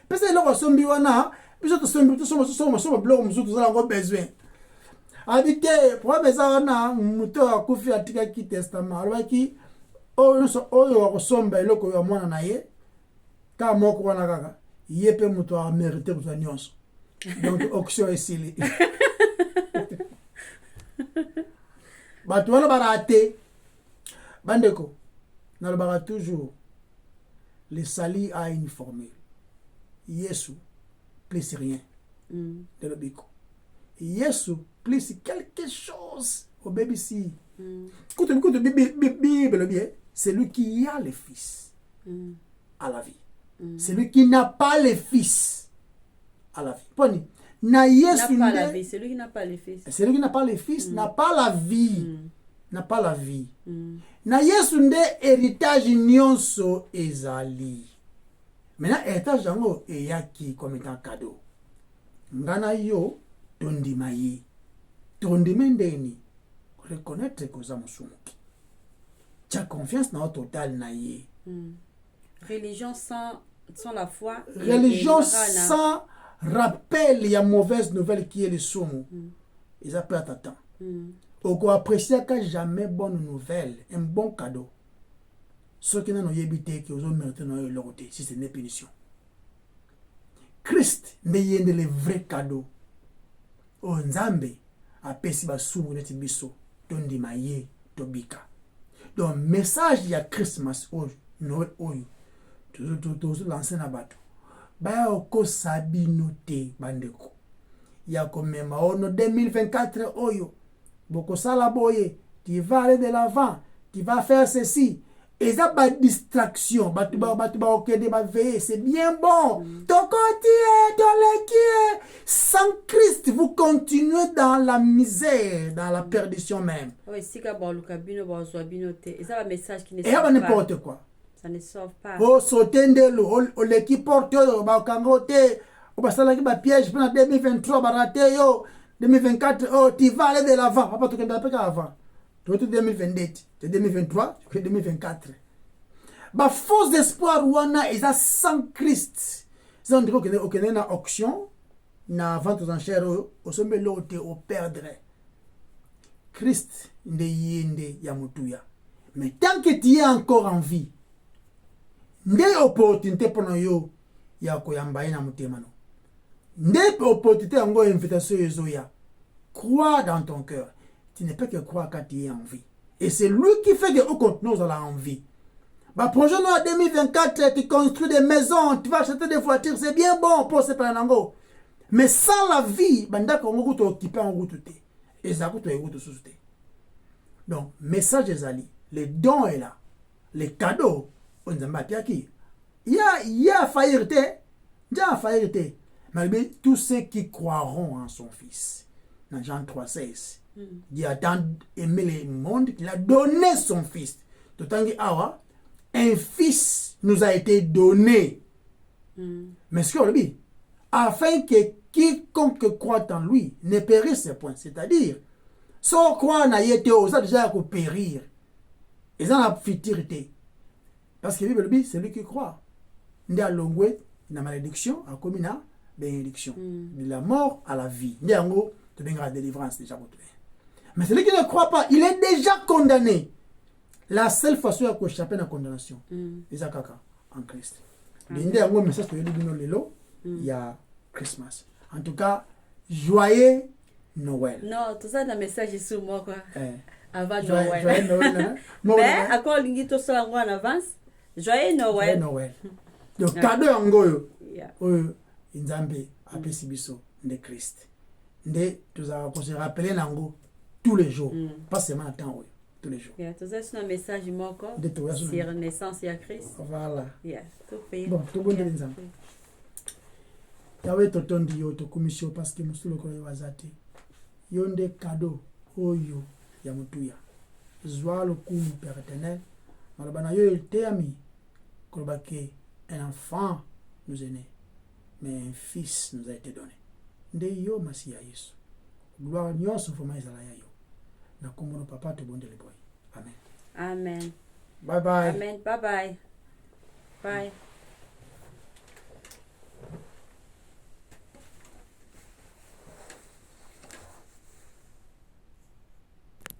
S1: pesa eloko sombi wana biso tosomba biloko mosusu tozala yango besoin abi te po beza wana moto akufi atikaki testament alobaki oyo akosomba eloko ya mwana na ye ka moko wana kaka ye mpe moto amerite kozwa nyonso donc auction esili bato wana barate bandeko nalobaka toujours le sali a une formule yesu plus rien de lobiko yesu plus quelque chose au BBC écoute Bible bien c'est lui qui a le fils à la vie c'est lui qui n'a pas le fils à la vie poni na yesu
S2: n'a pas la vie, c'est lui qui n'a pas le fils.
S1: C'est lui qui n'a pas le fils, n'a pas la vie. N'a pas la vie. Na yesu nde héritage nyonso ezali. Maintenant héritage yango eyaki comme étant cadeau. Ngana yo tondima ye. Tondima ndeni. Reconnaître que ça musumuki. Tu as confiance dans total na ye.
S2: Religion sans la foi.
S1: Religion sans rappel, il y a mauvaise nouvelle qui est le somme. Ils appellent à temps. Oko apprécier que jamais bonne nouvelle, un bon cadeau. Ce qui n'a pas évité que vous méritez dans le côté, si ce n'est punition. Christ n'est pas le vrai cadeau. O Nzambe a pesi ba sumu neti biso tondi maye tobika. Donc message ya Christmas oyo Noël oyo toujours lancer na bato. Ba oko sabino te bandeko. Ya komema ono 2024 oyo. Boko sala boye, tu vas aller de l'avant, tu vas faire ceci. Et ça pas distraction, batu ba okende ba veiller, c'est bien bon. Ton côté, ton l'équipe, sans Christ, vous continuez dans la misère, dans la perdition même.
S2: Oui, si ka ba lukabino ba zwabino te. Et ça un message qui ne
S1: sauve pas. Et n'importe quoi.
S2: Ça ne sauve pas.
S1: Oh, sotendelo, l'équipe porte ba kangote, o ba sala ki ba piège pendant 2023 ba raté yo. 2024, oh, tu vas aller de l'avant. Papa, tu ne pas avant. Tu vas 2028, 2023, 2024. Bah, faux espoir, ouana, ils ont sans Christ. Ils ont dit que y a une auction, na vente aux enchères, au sommet l'autre, au perdre. Christ, nde yende yamutuya. Mais tant que tu es encore en vie, nde opportunité pour nous, yako yambaye na mutemano. N'est pas opportunité en go invitation Ezoya. Crois dans ton cœur. Tu ne peux que croire quand tu es en vie. Et c'est lui qui fait que au contenu dans la envie. Bah projet en 2024, tu construis des maisons, tu vas acheter des voitures, c'est bien bon pour ce planango. Mais sans la vie, banda kongo to occupé en route té. Et ça coûte route sous té. Donc message ezali, le don est là. Les cadeaux, on zamba piaki. Il y a faillite. Déjà faillite. Malgré tous ceux qui croiront en son Fils. Dans Jean 3,16. Dieu a tant aimé le monde qu'il a donné son Fils. D'autant que un Fils nous a été donné. Mais ce qu'on dit, afin que quiconque croit en lui ne périsse point. C'est-à-dire, sans croire n'a été osé déjà périr. Et ça la futilité. Parce que la Bible dit, c'est lui qui croit. Il y a l'ongoué, la malédiction, à communal. Bénédiction. De la mort à la vie. Ndiango, tu benga la délivrance déjà. Mais celui qui ne croit pas, il est déjà condamné. La seule façon de échapper à la condamnation, c'est ça en Christ. nde yango message toyebi bino lelo ya Christmas. En tout cas, joyeux Noël.
S2: Non, tout ça dans message ici moi quoi. Avant
S1: Joyeux
S2: Noël.
S1: Noël.
S2: Mais encore lingi to ça en avance. Joyeux
S1: Joyeux
S2: Noël.
S1: Noël. Donc cadeau yango yo.
S2: Yeah.
S1: Oyo Nzambe apesi biso nde Christ. Nde tozala ko se rappeler nango tous les jours, pas seulement à temps tous les jours.
S2: Yeah, tout ça c'est un message moi quoi.
S1: De toi
S2: Sur naissance ya Christ.
S1: Voilà.
S2: Yeah, tout fait.
S1: Bon, tout bon de Nzambe. Yawe totondi yo to commission parce que musulo ko wazate. Yo nde cadeau oyo ya mutuya. Zwa le coup Père éternel. Malabana yo teami kolbake un enfant nous est né, mais un fils nous a été donné. Nde yo Masia Yesu. Gloire nyonso foma ezala ya yo. Na kombo papa to bondele boy. Amen.
S2: Amen.
S1: Bye bye.
S2: Amen. Bye bye. Bye.